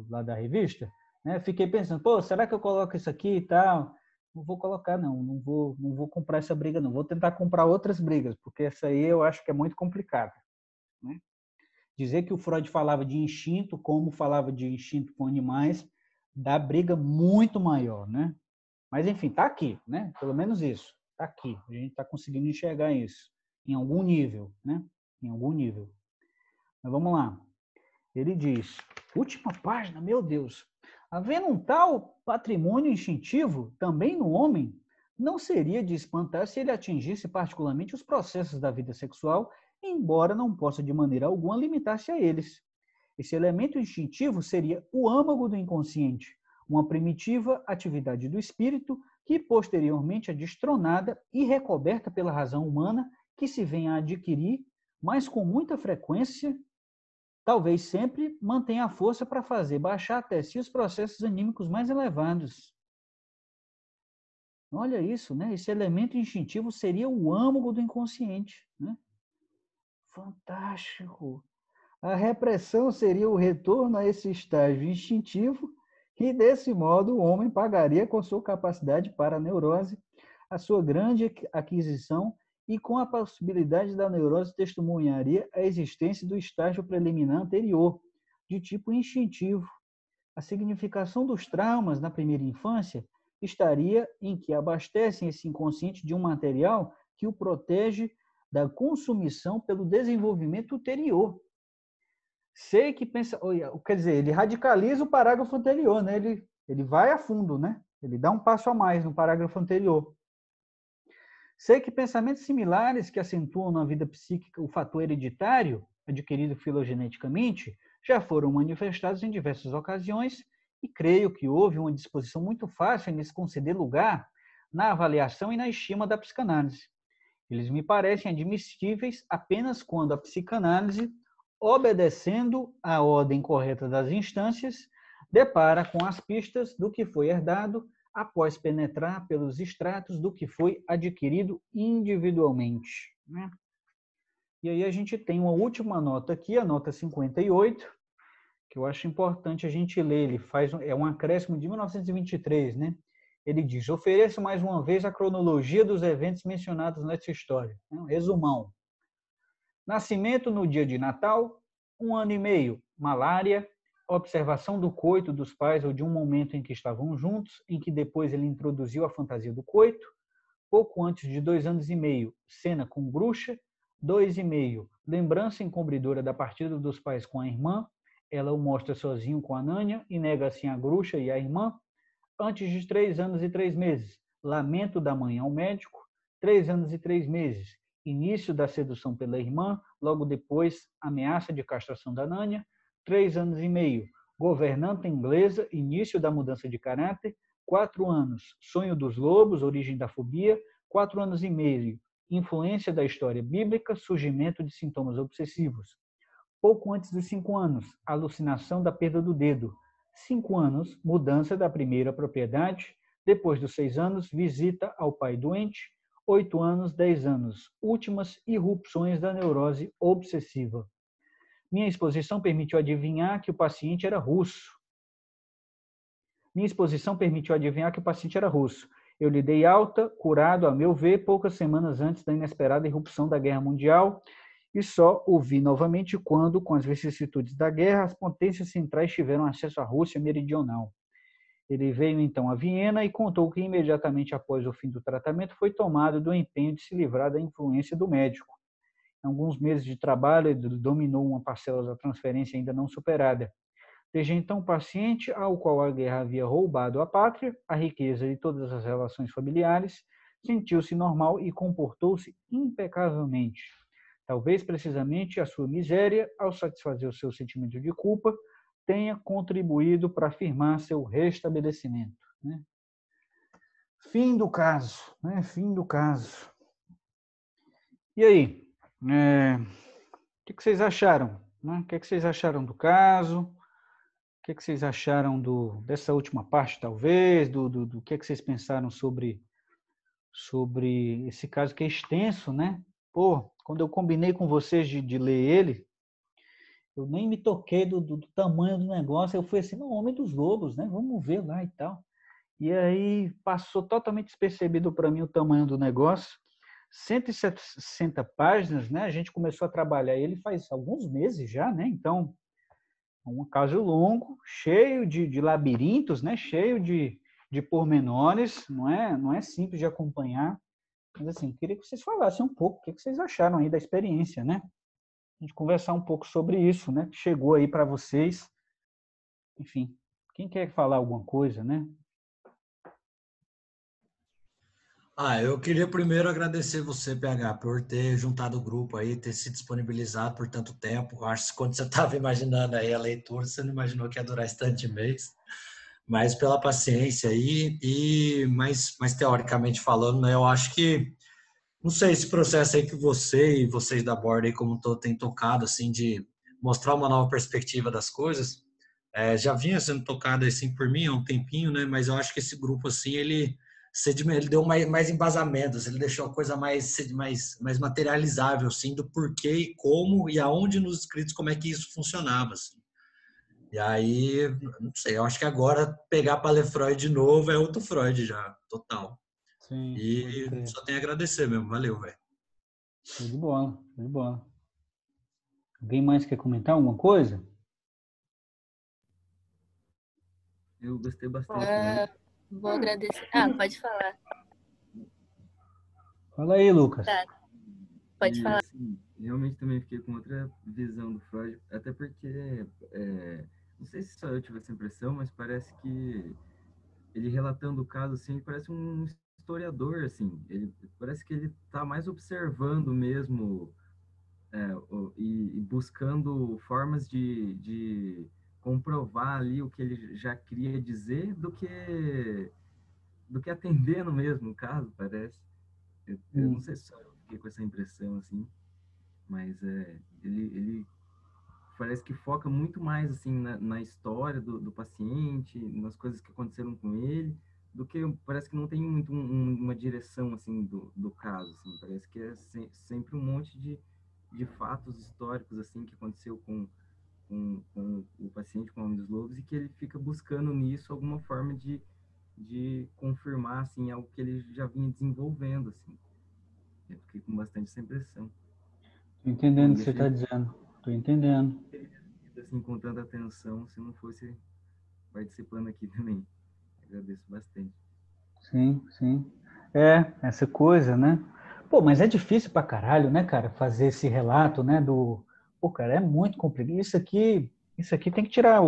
Speaker 1: lá da revista, né? Fiquei pensando, pô, será que eu coloco isso aqui e tal? Não vou colocar, não vou comprar essa briga, não. Vou tentar comprar outras brigas, porque essa aí eu acho que é muito complicada. Né? Dizer que o Freud falava de instinto, como falava de instinto com animais, dá briga muito maior, né? Mas, enfim, está aqui, né? Pelo menos isso, está aqui. A gente está conseguindo enxergar isso, em algum nível, né? Em algum nível. Mas vamos lá. Ele diz, última página, meu Deus, havendo um tal patrimônio instintivo também no homem, não seria de espantar se ele atingisse particularmente os processos da vida sexual, embora não possa de maneira alguma limitar-se a eles. Esse elemento instintivo seria o âmago do inconsciente, uma primitiva atividade do espírito que posteriormente é destronada e recoberta pela razão humana que se vem a adquirir, mas com muita frequência talvez sempre mantenha a força para fazer baixar até si os processos anímicos mais elevados. Olha isso, né? Esse elemento instintivo seria o âmago do inconsciente. Né? Fantástico! A repressão seria o retorno a esse estágio instintivo e, desse modo, o homem pagaria com sua capacidade para a neurose a sua grande aquisição e com a possibilidade da neurose testemunharia a existência do estágio preliminar anterior, de tipo instintivo. A significação dos traumas na primeira infância estaria em que abastecem esse inconsciente de um material que o protege da consumição pelo desenvolvimento ulterior. Sei que pensa, quer dizer, ele radicaliza o parágrafo anterior, né? Ele vai a fundo, né? Ele dá um passo a mais no parágrafo anterior. Sei que pensamentos similares que acentuam na vida psíquica o fator hereditário, adquirido filogeneticamente, já foram manifestados em diversas ocasiões e creio que houve uma disposição muito fácil em lhes conceder lugar na avaliação e na estima da psicanálise. Eles me parecem admissíveis apenas quando a psicanálise, obedecendo à ordem correta das instâncias, depara com as pistas do que foi herdado após penetrar pelos estratos do que foi adquirido individualmente. Né? E aí a gente tem uma última nota aqui, a nota 58, que eu acho importante a gente ler. Ele é um acréscimo de 1923, né? Ele diz, ofereço mais uma vez a cronologia dos eventos mencionados nessa história. Um resumão. Nascimento no dia de Natal, 1 ano e meio, malária, observação do coito dos pais ou de um momento em que estavam juntos, em que depois ele introduziu a fantasia do coito, pouco antes de 2 anos e meio, cena com bruxa, 2 e meio, lembrança encobridora da partida dos pais com a irmã, ela o mostra sozinho com a Nânia e nega assim a bruxa e a irmã, antes de 3 anos e 3 meses, lamento da mãe ao médico, 3 anos e 3 meses, início da sedução pela irmã, logo depois ameaça de castração da Nânia, 3 anos e meio, governanta inglesa, início da mudança de caráter, 4 anos, sonho dos lobos, origem da fobia, 4 anos e meio, influência da história bíblica, surgimento de sintomas obsessivos. Pouco antes dos 5 anos, alucinação da perda do dedo. 5 anos, mudança da primeira propriedade. Depois dos 6 anos, visita ao pai doente. 8 anos, 10 anos, últimas irrupções da neurose obsessiva. Minha exposição permitiu adivinhar que o paciente era russo. Eu lhe dei alta, curado, a meu ver, poucas semanas antes da inesperada irrupção da Guerra Mundial, e só o vi novamente quando, com as vicissitudes da guerra, as potências centrais tiveram acesso à Rússia meridional. Ele veio então a Viena e contou que imediatamente após o fim do tratamento foi tomado do empenho de se livrar da influência do médico. Em alguns meses de trabalho, ele dominou uma parcela da transferência ainda não superada. Desde então, o paciente, ao qual a guerra havia roubado a pátria, a riqueza e todas as relações familiares, sentiu-se normal e comportou-se impecavelmente. Talvez, precisamente, a sua miséria, ao satisfazer o seu sentimento de culpa, tenha contribuído para afirmar seu restabelecimento. Né? Fim do caso. Né? Fim do caso. E aí? O que vocês acharam? Né? O que vocês acharam do caso? O que vocês acharam dessa última parte, talvez? Do que vocês pensaram sobre esse caso que é extenso, né? Pô, quando eu combinei com vocês de ler ele, eu nem me toquei do tamanho do negócio. Eu fui assim, no Homem dos Lobos, né? Vamos ver lá e tal. E aí passou totalmente despercebido para mim o tamanho do negócio. 160 páginas, né? A gente começou a trabalhar ele faz alguns meses já, né? Então, um caso longo, cheio de labirintos, né? Cheio de pormenores, não é simples de acompanhar. Mas assim, queria que vocês falassem um pouco o que vocês acharam aí da experiência, né? A gente conversar um pouco sobre isso, né? Que chegou aí para vocês. Enfim, quem quer falar alguma coisa, né?
Speaker 4: Eu queria primeiro agradecer você, PH, por ter juntado o grupo aí, ter se disponibilizado por tanto tempo. Eu acho que quando você estava imaginando aí a leitura, você não imaginou que ia durar esse tanto de mês. Mas pela paciência aí, mas teoricamente falando, né, eu acho que, não sei, esse processo aí que você e vocês da Borda aí como todo têm tocado, assim, de mostrar uma nova perspectiva das coisas, já vinha sendo tocado assim por mim há um tempinho, né? Mas eu acho que esse grupo, assim, ele deu mais embasamentos, ele deixou a coisa mais materializável, assim, do porquê e como e aonde nos escritos como é que isso funcionava, assim. E aí, não sei, eu acho que agora pegar para ler Freud de novo é outro Freud já, total.
Speaker 1: Sim,
Speaker 4: E só tenho a agradecer mesmo, valeu, velho.
Speaker 1: Show de bola, show de bola. Alguém mais quer comentar alguma coisa?
Speaker 8: Eu gostei bastante.
Speaker 6: Vou agradecer. Pode falar.
Speaker 1: Fala aí, Lucas.
Speaker 6: Tá. Pode falar.
Speaker 8: Assim, realmente também fiquei com outra visão do Freud, até porque, não sei se só eu tive essa impressão, mas parece que ele relatando o caso, assim, parece um historiador, assim, parece que ele está mais observando mesmo e buscando formas de comprovar ali o que ele já queria dizer do que atendendo mesmo o caso, parece. Eu não sei se só eu fiquei com essa impressão, assim, mas ele parece que foca muito mais assim na história do paciente, nas coisas que aconteceram com ele, do que parece que não tem muito uma direção assim do caso, assim, parece que é sempre um monte de fatos históricos assim que aconteceu com o paciente com o Homem dos Lobos e que ele fica buscando nisso alguma forma de confirmar assim algo que ele já vinha desenvolvendo, assim. Eu fiquei com bastante essa impressão.
Speaker 1: Tô entendendo o que você está dizendo. Tô entendendo.
Speaker 8: Assim, com tanta atenção, se não fosse participando aqui também. Agradeço bastante.
Speaker 1: Sim, sim. Essa coisa, né? Pô, mas é difícil pra caralho, né, cara, fazer esse relato, né, Pô, cara, é muito complicado. Isso aqui tem que tirar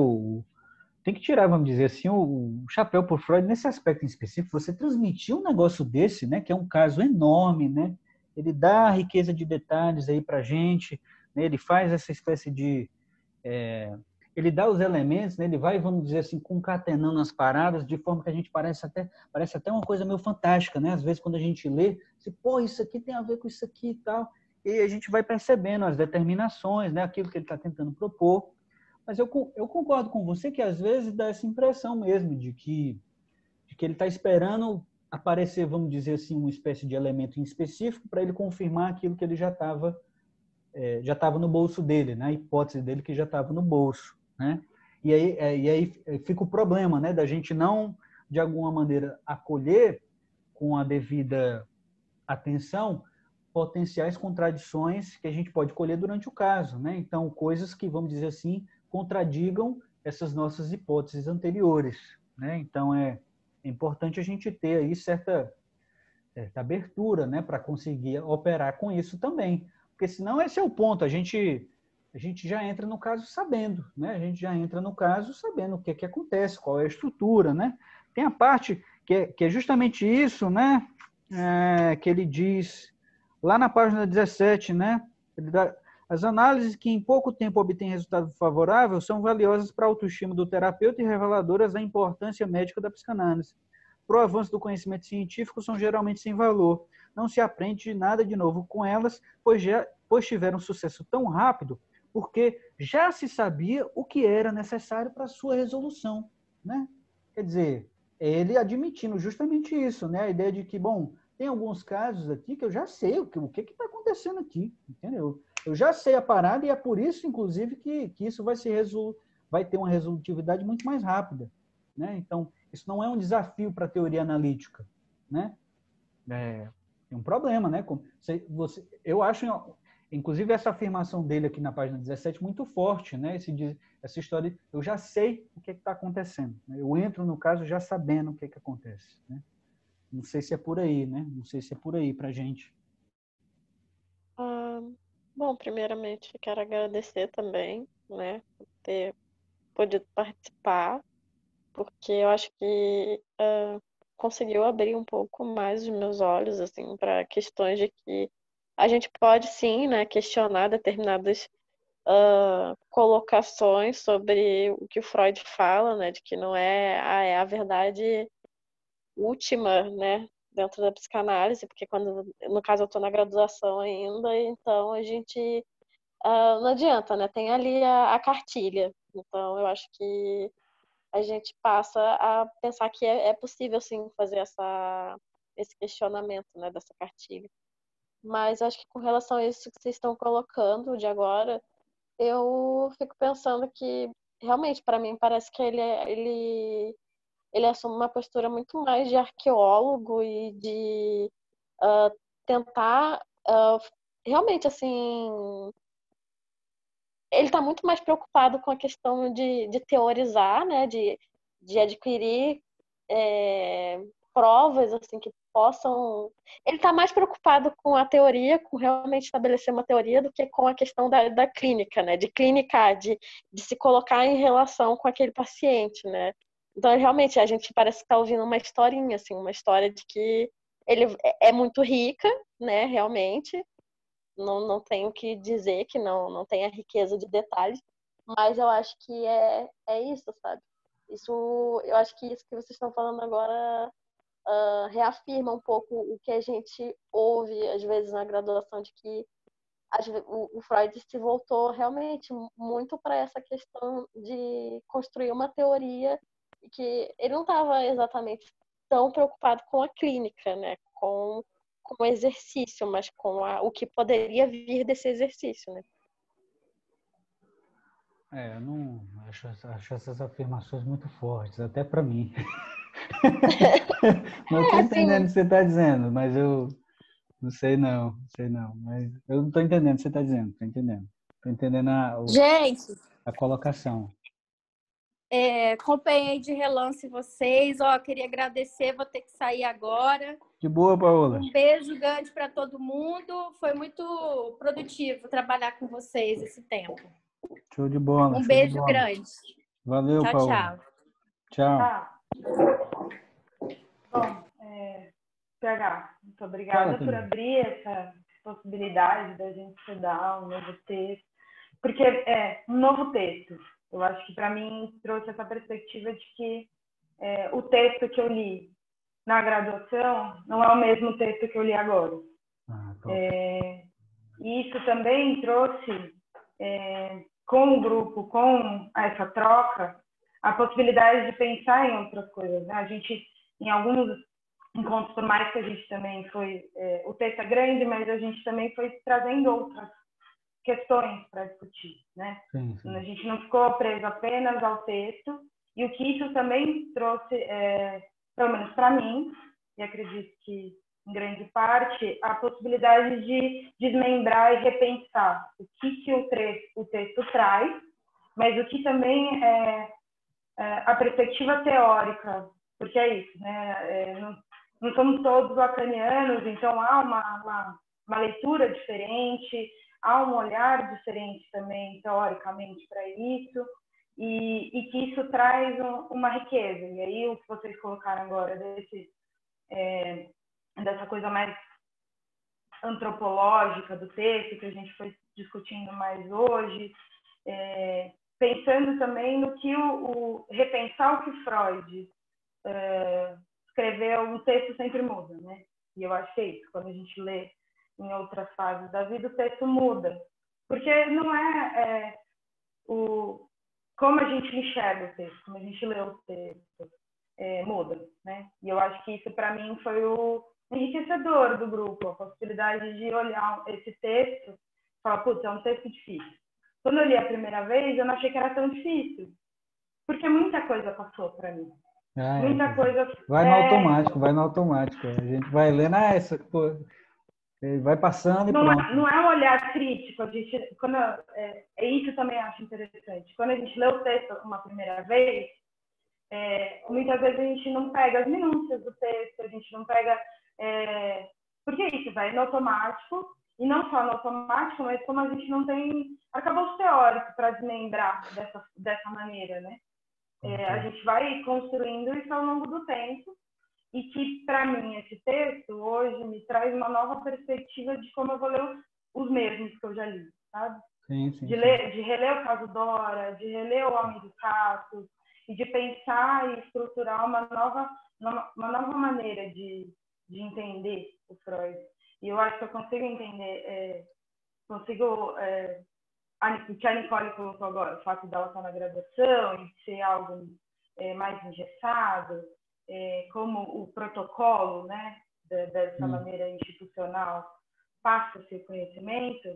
Speaker 1: vamos dizer assim, o chapéu por Freud nesse aspecto em específico. Você transmitir um negócio desse, né, que é um caso enorme, né? Ele dá a riqueza de detalhes aí pra gente, né? Ele faz essa espécie de ele dá os elementos, né? Ele vai, vamos dizer assim, concatenando as paradas de forma que a gente parece até uma coisa meio fantástica, né? Às vezes quando a gente lê, pô, isso aqui tem a ver com isso aqui e tal, e a gente vai percebendo as determinações, né? Aquilo que ele está tentando propor. Mas eu concordo com você que às vezes dá essa impressão mesmo de que ele está esperando aparecer, vamos dizer assim, uma espécie de elemento em específico para ele confirmar aquilo que ele já estava no bolso dele, né? A hipótese dele que já estava no bolso, né? E aí fica o problema, né? Da gente não, de alguma maneira, acolher com a devida atenção potenciais contradições que a gente pode colher durante o caso, né? Então, coisas que, vamos dizer assim, contradigam essas nossas hipóteses anteriores, né? Então, é importante a gente ter aí certa abertura, né? Para conseguir operar com isso também. Porque senão esse é o ponto, a gente já entra no caso sabendo, né? A gente já entra no caso sabendo o que acontece, qual é a estrutura, né? Tem a parte que é justamente isso, né? Que ele diz lá na página 17, né? As análises que em pouco tempo obtêm resultado favorável são valiosas para a autoestima do terapeuta e reveladoras da importância médica da psicanálise. Para o avanço do conhecimento científico, são geralmente sem valor. Não se aprende nada de novo com elas, pois tiveram sucesso tão rápido, porque já se sabia o que era necessário para a sua resolução, né? Quer dizer, ele admitindo justamente isso, né? A ideia de que, bom, tem alguns casos aqui que eu já sei o que está acontecendo aqui, entendeu? Eu já sei a parada e é por isso, inclusive, que isso vai ter uma resolutividade muito mais rápida, né? Então, isso não é um desafio para a teoria analítica, né? Tem um problema, né? Eu acho, inclusive, essa afirmação dele aqui na página 17 muito forte, né? Essa história, eu já sei o que está acontecendo. Eu entro no caso já sabendo o que acontece, né? Não sei se é por aí, né? Não sei se é por aí para a gente.
Speaker 7: Bom, primeiramente, quero agradecer também, né, por ter podido participar, porque eu acho que conseguiu abrir um pouco mais os meus olhos, assim, para questões de que a gente pode, sim, né, questionar determinadas colocações sobre o que o Freud fala, né, de que não é a verdade última, né, dentro da psicanálise, porque no caso eu estou na graduação ainda, então a gente não adianta, né? Tem ali a cartilha. Então eu acho que a gente passa a pensar que é possível sim fazer esse questionamento, né, dessa cartilha. Mas acho que com relação a isso que vocês estão colocando de agora, eu fico pensando que realmente para mim parece que ele assume uma postura muito mais de arqueólogo e de tentar realmente, assim, ele está muito mais preocupado com a questão de teorizar, né, de adquirir provas, assim, que possam... Ele está mais preocupado com a teoria, com realmente estabelecer uma teoria, do que com a questão da clínica, né, de clinicar, de se colocar em relação com aquele paciente, né. Então, realmente, a gente parece que está ouvindo uma historinha, assim, uma história de que ele é muito rica, né, realmente. Não tenho o que dizer que não tem a riqueza de detalhes, mas eu acho que é isso, sabe? Isso, eu acho que isso que vocês estão falando agora reafirma um pouco o que a gente ouve, às vezes, na graduação, de que o Freud se voltou realmente muito para essa questão de construir uma teoria, e que ele não estava exatamente tão preocupado com a clínica, né? Com o exercício, mas com o que poderia vir desse exercício, né?
Speaker 1: Eu não acho essas afirmações muito fortes, até para mim. Não estou entendendo o que você está dizendo, mas eu não sei não, mas eu não estou entendendo o que você está dizendo, estou entendendo. Estou entendendo
Speaker 5: Gente,
Speaker 1: a colocação.
Speaker 5: acompanhei de relance vocês. Queria agradecer, vou ter que sair agora.
Speaker 1: De boa, Paola.
Speaker 5: Um beijo grande para todo mundo. Foi muito produtivo trabalhar com vocês esse tempo.
Speaker 1: Show de bola.
Speaker 5: Um beijo grande.
Speaker 1: Valeu,
Speaker 5: tchau,
Speaker 1: Paola.
Speaker 5: Tchau.
Speaker 2: Bom, PH, muito obrigada por abrir essa possibilidade da gente estudar um novo texto. Porque um novo texto. Eu acho que para mim trouxe essa perspectiva de que o texto que eu li na graduação não é o mesmo texto que eu li agora. E isso também trouxe, com o grupo, com essa troca, a possibilidade de pensar em outras coisas, né? A gente, em alguns encontros, por mais que a gente também foi... o texto é grande, mas a gente também foi trazendo outras questões para discutir, né?
Speaker 1: Sim.
Speaker 2: A gente não ficou preso apenas ao texto, e o que isso também trouxe, pelo menos para mim, e acredito que em grande parte, a possibilidade de desmembrar e repensar o que o texto traz, mas o que também é a perspectiva teórica, porque é isso, né? Não somos todos lacanianos, então há uma leitura diferente, há um olhar diferente também, teoricamente, para isso, e que isso traz uma riqueza. E aí, o que vocês colocaram agora, dessa coisa mais antropológica do texto, que a gente foi discutindo mais hoje, pensando também no que repensar o que Freud escreveu, um texto sempre muda, né? E eu acho que é isso, quando a gente lê em outras fases da vida, o texto muda. Porque não é, como a gente enxerga o texto, como a gente lê o texto, muda, né? E eu acho que isso, para mim, foi o enriquecedor do grupo, a possibilidade de olhar esse texto e falar, putz, é um texto difícil. Quando eu li a primeira vez, eu não achei que era tão difícil, porque muita coisa passou para mim. Muita coisa...
Speaker 1: Vai no automático, vai no automático. A gente vai lendo, essa coisa... Vai passando e pronto.
Speaker 2: Não é um olhar crítico. Isso também acho interessante. Quando a gente lê o texto uma primeira vez, muitas vezes a gente não pega as minúcias do texto, a gente não pega... porque isso vai no automático, e não só no automático, mas como a gente não tem arcabouço teórico para desmembrar dessa maneira, né? A gente vai construindo isso ao longo do tempo, e que, para mim, esse texto hoje me traz uma nova perspectiva de como eu vou ler os mesmos que eu já li, sabe?
Speaker 1: Sim.
Speaker 2: De reler o caso Dora, de reler o Homem do Caso, e de pensar e estruturar uma nova maneira de entender o Freud. E eu acho que eu consigo entender, o que a Nicole colocou agora, o fato dela estar na graduação e de ser algo mais engessado, como o protocolo, né, dessa maneira institucional passa-se o conhecimento,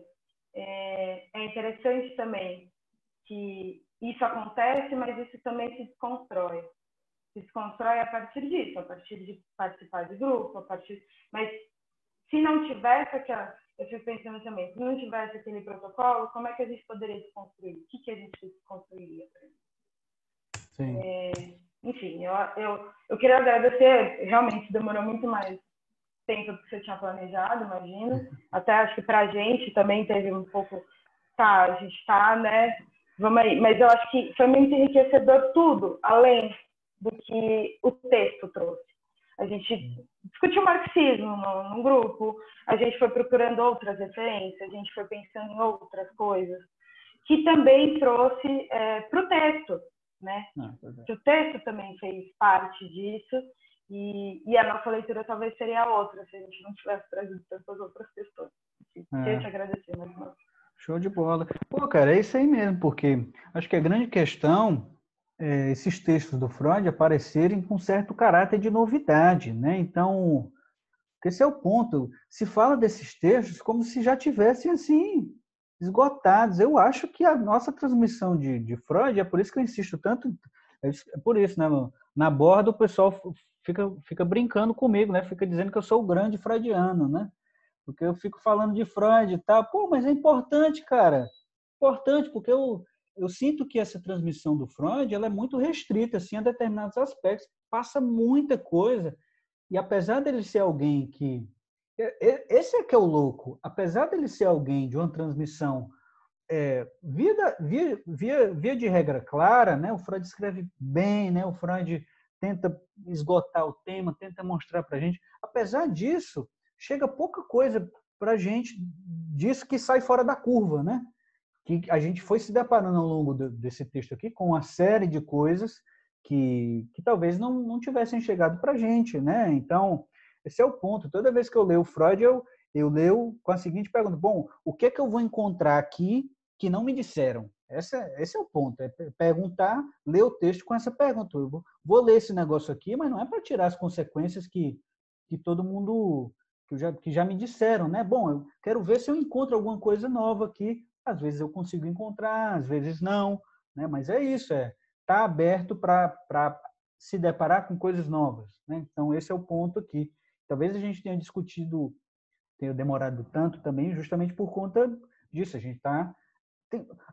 Speaker 2: é interessante também que isso acontece, mas isso também se desconstrói. Se desconstrói a partir disso, a partir de participar de grupo, mas se não tivesse eu fico pensando também, se não tivesse aquele protocolo, como é que a gente poderia desconstruir? O que a gente desconstruiria?
Speaker 1: Sim.
Speaker 2: Enfim, eu queria agradecer, realmente demorou muito mais tempo do que você tinha planejado, imagino. Até acho que para a gente também teve um pouco, a gente está, né? Vamos aí. Mas eu acho que foi muito enriquecedor tudo, além do que o texto trouxe. A gente discutiu marxismo num grupo, a gente foi procurando outras referências, a gente foi pensando em outras coisas, que também trouxe para o texto, né? Que o texto também fez parte disso, e a nossa leitura talvez seria outra, se a gente não tivesse trazido tantas outras questões. Queria te agradecer mais uma vez.
Speaker 1: Show de bola. Pô, cara, é isso aí mesmo, porque acho que a grande questão é esses textos do Freud aparecerem com certo caráter de novidade, né? Então, esse é o ponto. Se fala desses textos como se já tivessem, assim, esgotados. Eu acho que a nossa transmissão de Freud, é por isso que eu insisto tanto, é por isso, né? Na borda o pessoal fica brincando comigo, né? Fica dizendo que eu sou o grande freudiano, né? Porque eu fico falando de Freud e tal. Pô, mas é importante, cara. Importante, porque eu sinto que essa transmissão do Freud ela é muito restrita assim, a determinados aspectos. Passa muita coisa. E apesar dele ser alguém que... Esse é que é o louco. Apesar dele ser alguém de uma transmissão via de regra clara, né? O Freud escreve bem, né? O Freud tenta esgotar o tema, tenta mostrar para a gente. Apesar disso, chega pouca coisa para a gente disso que sai fora da curva, né? Que a gente foi se deparando ao longo desse texto aqui com uma série de coisas que talvez não tivessem chegado para a gente, né? Então, esse é o ponto. Toda vez que eu leio o Freud, eu leio com a seguinte pergunta: bom, o que é que eu vou encontrar aqui que não me disseram? Esse é o ponto. É perguntar, ler o texto com essa pergunta. Eu vou ler esse negócio aqui, mas não é para tirar as consequências que todo mundo que já me disseram, né? Bom, eu quero ver se eu encontro alguma coisa nova aqui. Às vezes eu consigo encontrar, às vezes não, né? Mas é isso, tá aberto para se deparar com coisas novas, né? Então esse é o ponto aqui. Talvez a gente tenha demorado tanto também, justamente por conta disso. A gente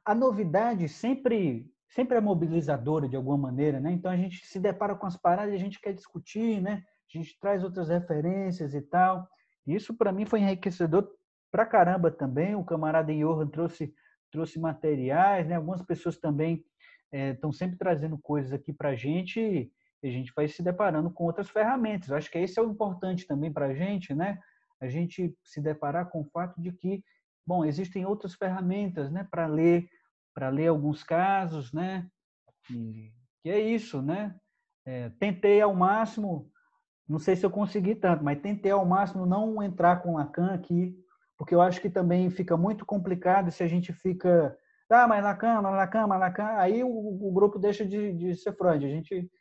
Speaker 1: a novidade sempre é mobilizadora de alguma maneira, né? Então a gente se depara com as paradas e a gente quer discutir, né? A gente traz outras referências e tal. Isso para mim foi enriquecedor pra caramba também. O camarada Johan trouxe materiais, né? Algumas pessoas também estão sempre trazendo coisas aqui para a gente e a gente vai se deparando com outras ferramentas. Eu acho que esse é o importante também para a gente, né? a gente se deparar com o fato de que, bom, existem outras ferramentas, né, para ler alguns casos, né, que é isso, né? Tentei ao máximo, não sei se eu consegui tanto, mas tentei ao máximo não entrar com Lacan aqui, porque eu acho que também fica muito complicado se a gente fica, mas Lacan, aí o grupo deixa de ser Freud.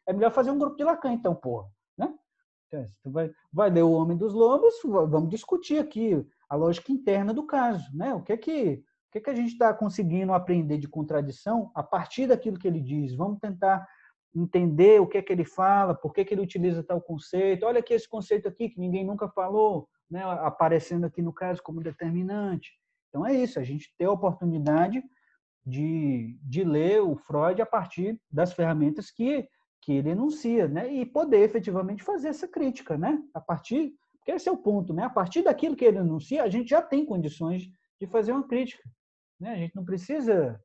Speaker 1: É melhor fazer um grupo de Lacan, então, porra, né? Tu vai ler O Homem dos Lobos, vamos discutir aqui a lógica interna do caso, né? O que a gente está conseguindo aprender de contradição a partir daquilo que ele diz? Vamos tentar entender o que é que ele fala, por que ele utiliza tal conceito. Olha aqui esse conceito aqui que ninguém nunca falou, né, aparecendo aqui no caso como determinante. Então é isso, a gente ter a oportunidade de ler o Freud a partir das ferramentas que ele enuncia, né, e poder efetivamente fazer essa crítica, né, porque esse é o ponto, né, a partir daquilo que ele enuncia, a gente já tem condições de fazer uma crítica, né, a gente não precisa,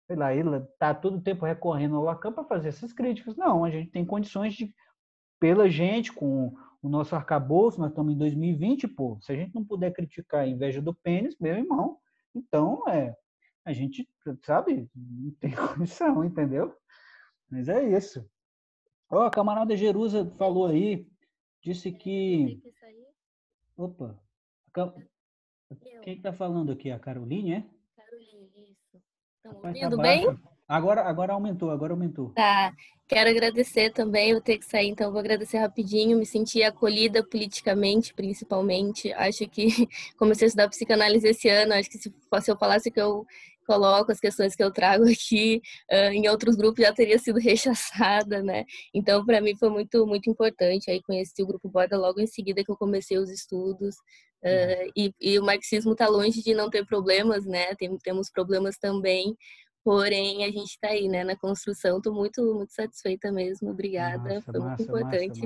Speaker 1: sei lá, ele está todo o tempo recorrendo ao Lacan para fazer essas críticas. Não, a gente tem condições pela gente, com o nosso arcabouço, nós estamos em 2020, pô, se a gente não puder criticar a inveja do pênis, meu irmão, então a gente, sabe, não tem condição, entendeu? Mas é isso. A camarada Jerusa falou aí, disse que... Opa, quem está falando aqui? A Caroline, é?
Speaker 6: Caroline, isso. Estão
Speaker 1: Rapaz,
Speaker 6: ouvindo
Speaker 1: tá
Speaker 6: bem?
Speaker 1: baixo. Agora aumentou.
Speaker 6: Tá. Quero agradecer também, vou ter que sair, então vou agradecer rapidinho. Me senti acolhida politicamente, principalmente. Acho que comecei a estudar psicanálise esse ano. Acho que se eu falasse que eu coloco as questões que eu trago aqui em outros grupos já teria sido rechaçada, né? Então, para mim foi muito, muito importante. Aí conheci o Grupo Borda logo em seguida que eu comecei os estudos. E o marxismo está longe de não ter problemas, né? Temos problemas também. Porém, a gente está aí, né, na construção. Estou muito, muito satisfeita mesmo. Obrigada. Foi muito importante.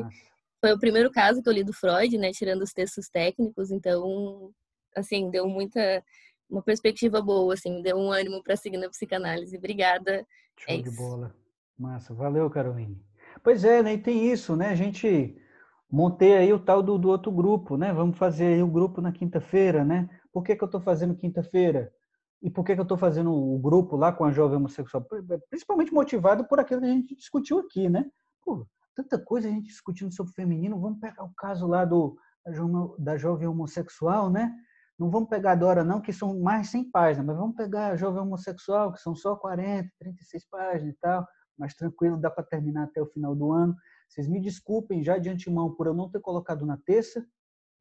Speaker 6: Foi o primeiro caso que eu li do Freud, né, tirando os textos técnicos. Então, assim, deu uma perspectiva boa, assim, deu um ânimo para seguir na psicanálise. Obrigada.
Speaker 1: Show de bola. Massa. Valeu, Caroline. Pois é, né, e tem isso, né? A gente montei aí o tal do outro grupo, né? Vamos fazer aí o grupo na quinta-feira, né? Por que eu estou fazendo quinta-feira? E por que eu estou fazendo o grupo lá com a jovem homossexual? Principalmente motivado por aquilo que a gente discutiu aqui, né? Pô, tanta coisa a gente discutindo sobre feminino, vamos pegar o caso lá da jovem homossexual, né? Não vamos pegar a Dora, não, que são mais 100 páginas, mas vamos pegar a jovem homossexual, que são só 40, 36 páginas e tal, mais tranquilo, dá para terminar até o final do ano. Vocês me desculpem já de antemão por eu não ter colocado na terça,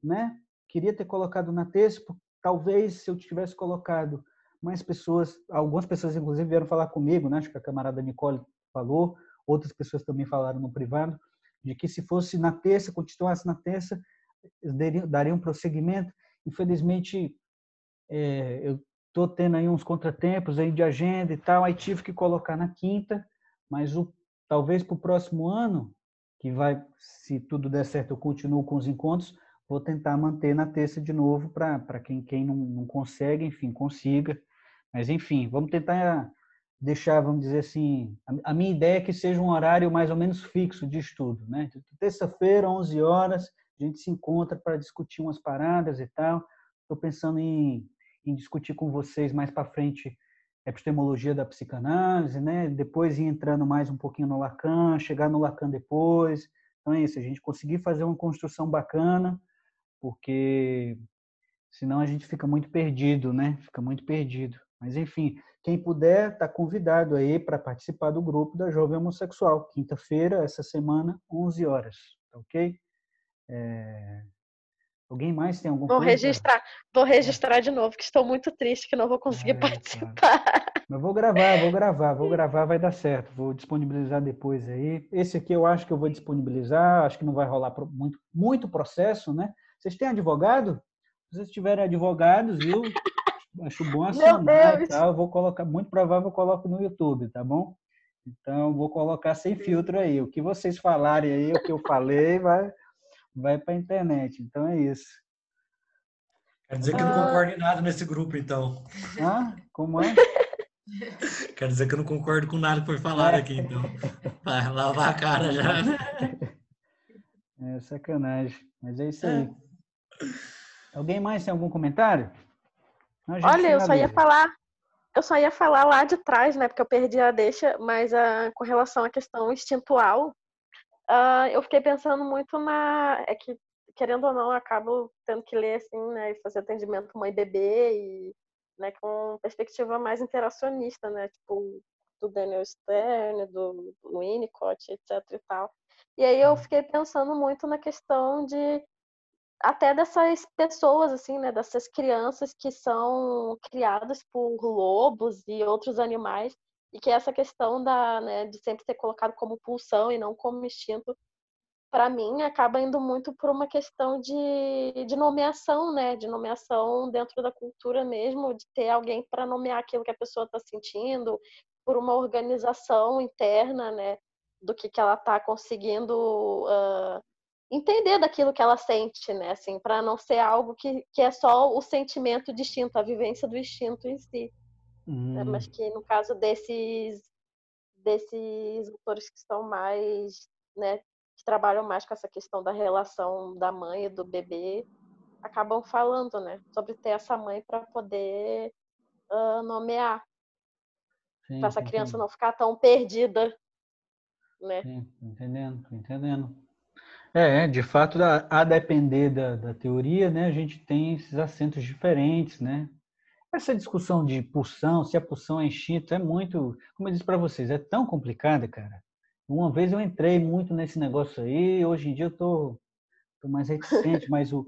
Speaker 1: né? Queria ter colocado na terça, talvez se eu tivesse colocado mais pessoas, algumas pessoas inclusive vieram falar comigo, né? Acho que a camarada Nicole falou, outras pessoas também falaram no privado, de que se fosse na terça, continuasse na terça, dariam prosseguimento. Infelizmente, eu estou tendo aí uns contratempos aí de agenda e tal, aí tive que colocar na quinta, mas talvez para o próximo ano, que vai, se tudo der certo, eu continuo com os encontros, vou tentar manter na terça de novo para quem não consegue, enfim, consiga. Mas, enfim, vamos tentar deixar, vamos dizer assim, a minha ideia é que seja um horário mais ou menos fixo de estudo, né? Terça-feira, 11 horas, a gente se encontra para discutir umas paradas e tal. Estou pensando em discutir com vocês mais para frente epistemologia da psicanálise, né? Depois ir entrando mais um pouquinho no Lacan, chegar no Lacan depois. Então é isso, a gente conseguir fazer uma construção bacana, porque senão a gente fica muito perdido, né? Fica muito perdido. Mas, enfim, quem puder, está convidado aí para participar do grupo da Jovem Homossexual. Quinta-feira, essa semana, 11 horas. Tá ok? Alguém mais tem alguma coisa?
Speaker 7: Vou registrar de novo, que estou muito triste que não vou conseguir participar.
Speaker 1: Claro. Mas vou gravar, vai dar certo. Vou disponibilizar depois aí. Esse aqui eu acho que eu vou disponibilizar, acho que não vai rolar muito processo, né? Vocês têm advogado? Se vocês tiverem advogados, viu? Acho bom acionar e tal. Vou colocar, muito provável eu coloco no YouTube, tá bom? Então, vou colocar sem filtro aí. O que vocês falarem aí, o que eu falei, vai para a internet. Então, é isso.
Speaker 4: Quer dizer que eu não concordo em nada nesse grupo, então.
Speaker 1: Como é?
Speaker 4: Quer dizer que eu não concordo com nada que foi falado aqui, então. Vai lavar a cara já, né?
Speaker 1: Sacanagem. Mas é isso aí. Alguém mais tem algum comentário? Não, a gente
Speaker 7: Olha,
Speaker 1: finaliza.
Speaker 7: eu só ia falar lá de trás, né? Porque eu perdi a deixa, mas com relação à questão instintual, eu fiquei pensando muito é que, querendo ou não, eu acabo tendo que ler, assim, né? E fazer atendimento mãe e bebê, e, né, com perspectiva mais interacionista, né? Tipo, do Daniel Stern, do Winnicott, etc e tal. E aí eu fiquei pensando muito na questão de até dessas pessoas, assim, né, dessas crianças que são criadas por lobos e outros animais, e que essa questão né, de sempre ser colocado como pulsão e não como instinto, para mim, acaba indo muito por uma questão de nomeação, né, de nomeação dentro da cultura mesmo, de ter alguém para nomear aquilo que a pessoa está sentindo, por uma organização interna, né, do que ela está conseguindo entender daquilo que ela sente, né? Assim, para não ser algo que é só o sentimento distinto, a vivência do instinto em si. Né? Mas que no caso desses autores que estão mais, né, que trabalham mais com essa questão da relação da mãe e do bebê, acabam falando, né, sobre ter essa mãe para poder nomear, para essa criança não ficar tão perdida, né?
Speaker 1: Sim, tô entendendo. De fato, a depender da teoria, né, a gente tem esses acentos diferentes, né? Essa discussão de pulsão, se a pulsão é instinto, é muito, como eu disse para vocês, é tão complicada, cara. Uma vez eu entrei muito nesse negócio aí, hoje em dia eu tô mais reticente, mas o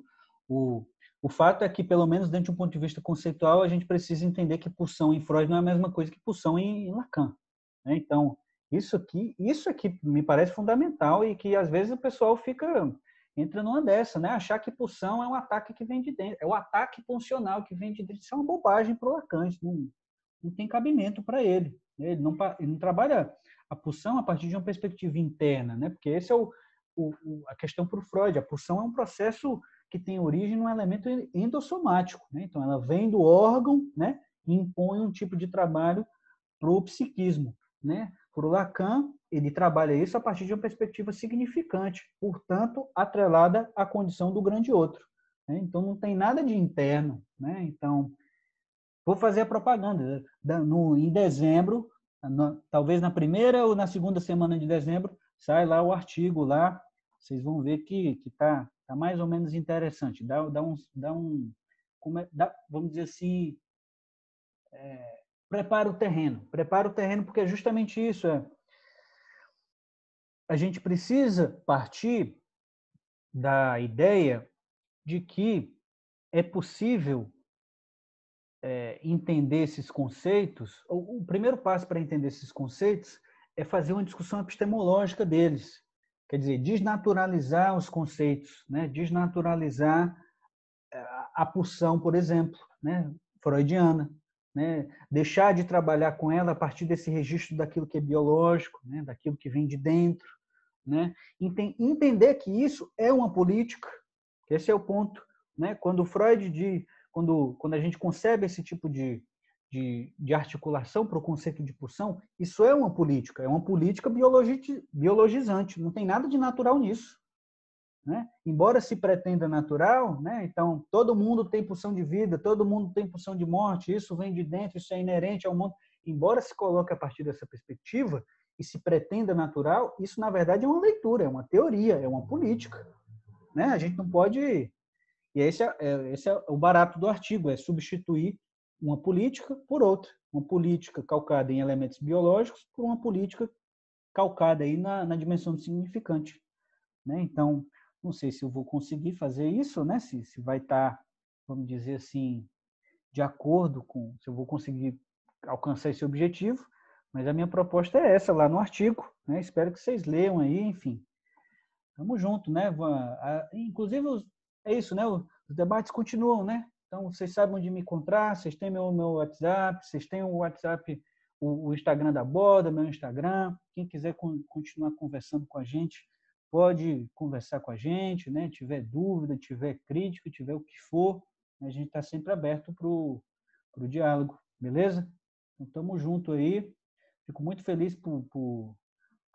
Speaker 1: fato é que, pelo menos dentro de um ponto de vista conceitual, a gente precisa entender que pulsão em Freud não é a mesma coisa que pulsão em Lacan, né? Então, isso aqui me parece fundamental e que às vezes o pessoal entra numa dessa, né? Achar que pulsão é um ataque que vem de dentro, é o ataque pulsional que vem de dentro. Isso é uma bobagem para o Lacan, isso não tem cabimento para ele. Ele não trabalha a pulsão a partir de uma perspectiva interna, né? Porque esse é a questão para o Freud. A pulsão é um processo que tem origem num elemento endossomático, né? Então, ela vem do órgão, né? E impõe um tipo de trabalho para o psiquismo, né? Para o Lacan, ele trabalha isso a partir de uma perspectiva significante, portanto, atrelada à condição do grande outro, né? Então, não tem nada de interno, né? Então, vou fazer a propaganda. Em dezembro, talvez na primeira ou na segunda semana de dezembro, sai lá o artigo lá. Vocês vão ver que tá mais ou menos interessante. Vamos dizer assim, prepara o terreno, porque é justamente isso. A gente precisa partir da ideia de que é possível entender esses conceitos. O primeiro passo para entender esses conceitos é fazer uma discussão epistemológica deles. Quer dizer, desnaturalizar os conceitos, né? Desnaturalizar a pulsão, por exemplo, né? Freudiana, né? Deixar de trabalhar com ela a partir desse registro daquilo que é biológico, né? Daquilo que vem de dentro, né? Entender que isso é uma política, que esse é o ponto, né? Quando Freud quando a gente concebe esse tipo de articulação para o conceito de pulsão, isso é uma política biologizante, não tem nada de natural nisso, né? Embora se pretenda natural, né? Então todo mundo tem pulsão de vida, todo mundo tem pulsão de morte, isso vem de dentro, isso é inerente ao mundo. Embora se coloque a partir dessa perspectiva e se pretenda natural, isso na verdade é uma leitura, é uma teoria, é uma política, né? A gente não pode. E esse é o barato do artigo, é substituir uma política por outra. Uma política calcada em elementos biológicos por uma política calcada aí na dimensão do significante, né? Então, não sei se eu vou conseguir fazer isso, né? Se vai estar, vamos dizer assim, de acordo com, se eu vou conseguir alcançar esse objetivo, mas a minha proposta é essa, lá no artigo, né? Espero que vocês leiam aí, enfim. Tamo junto, né? Inclusive, é isso, né? Os debates continuam, né? Então, vocês sabem onde me encontrar, vocês têm meu WhatsApp, vocês têm o WhatsApp, o Instagram da Borda, meu Instagram. Quem quiser continuar conversando com a gente, pode conversar com a gente, né? Tiver dúvida, tiver crítica, tiver o que for, a gente está sempre aberto para o diálogo, beleza? Então, tamo junto aí. Fico muito feliz por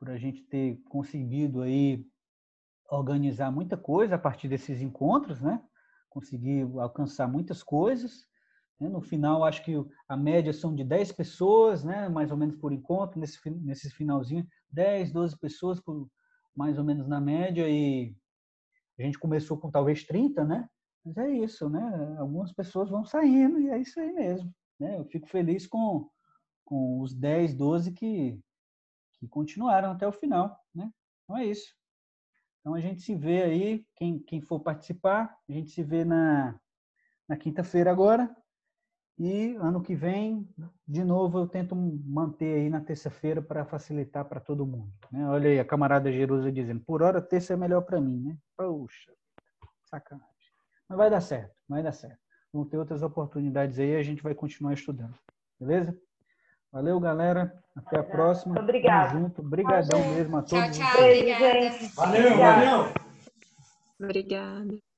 Speaker 1: a gente ter conseguido aí organizar muita coisa a partir desses encontros, né? consegui alcançar muitas coisas. Né? No final, acho que a média são de 10 pessoas, né? Mais ou menos por encontro, nesse finalzinho, 10, 12 pessoas, mais ou menos na média, e a gente começou com talvez 30, né? Mas é isso, né? Algumas pessoas vão saindo e é isso aí mesmo. Né? Eu fico feliz com os 10, 12 que continuaram até o final, né? Então é isso. Então a gente se vê aí, quem for participar, a gente se vê na quinta-feira agora, e ano que vem, de novo, eu tento manter aí na terça-feira para facilitar para todo mundo. Né? Olha aí, a camarada Jerusa dizendo, por hora terça é melhor para mim, né? Poxa, sacanagem. Mas vai dar certo, vai dar certo. Vão ter outras oportunidades aí, a gente vai continuar estudando. Beleza? Valeu, galera. Até a próxima.
Speaker 2: Obrigada.
Speaker 1: Tamo junto. Obrigadão mesmo a todos.
Speaker 3: Tchau, tchau. Obrigada.
Speaker 2: Beijo, gente.
Speaker 4: Valeu, valeu!
Speaker 9: Obrigada.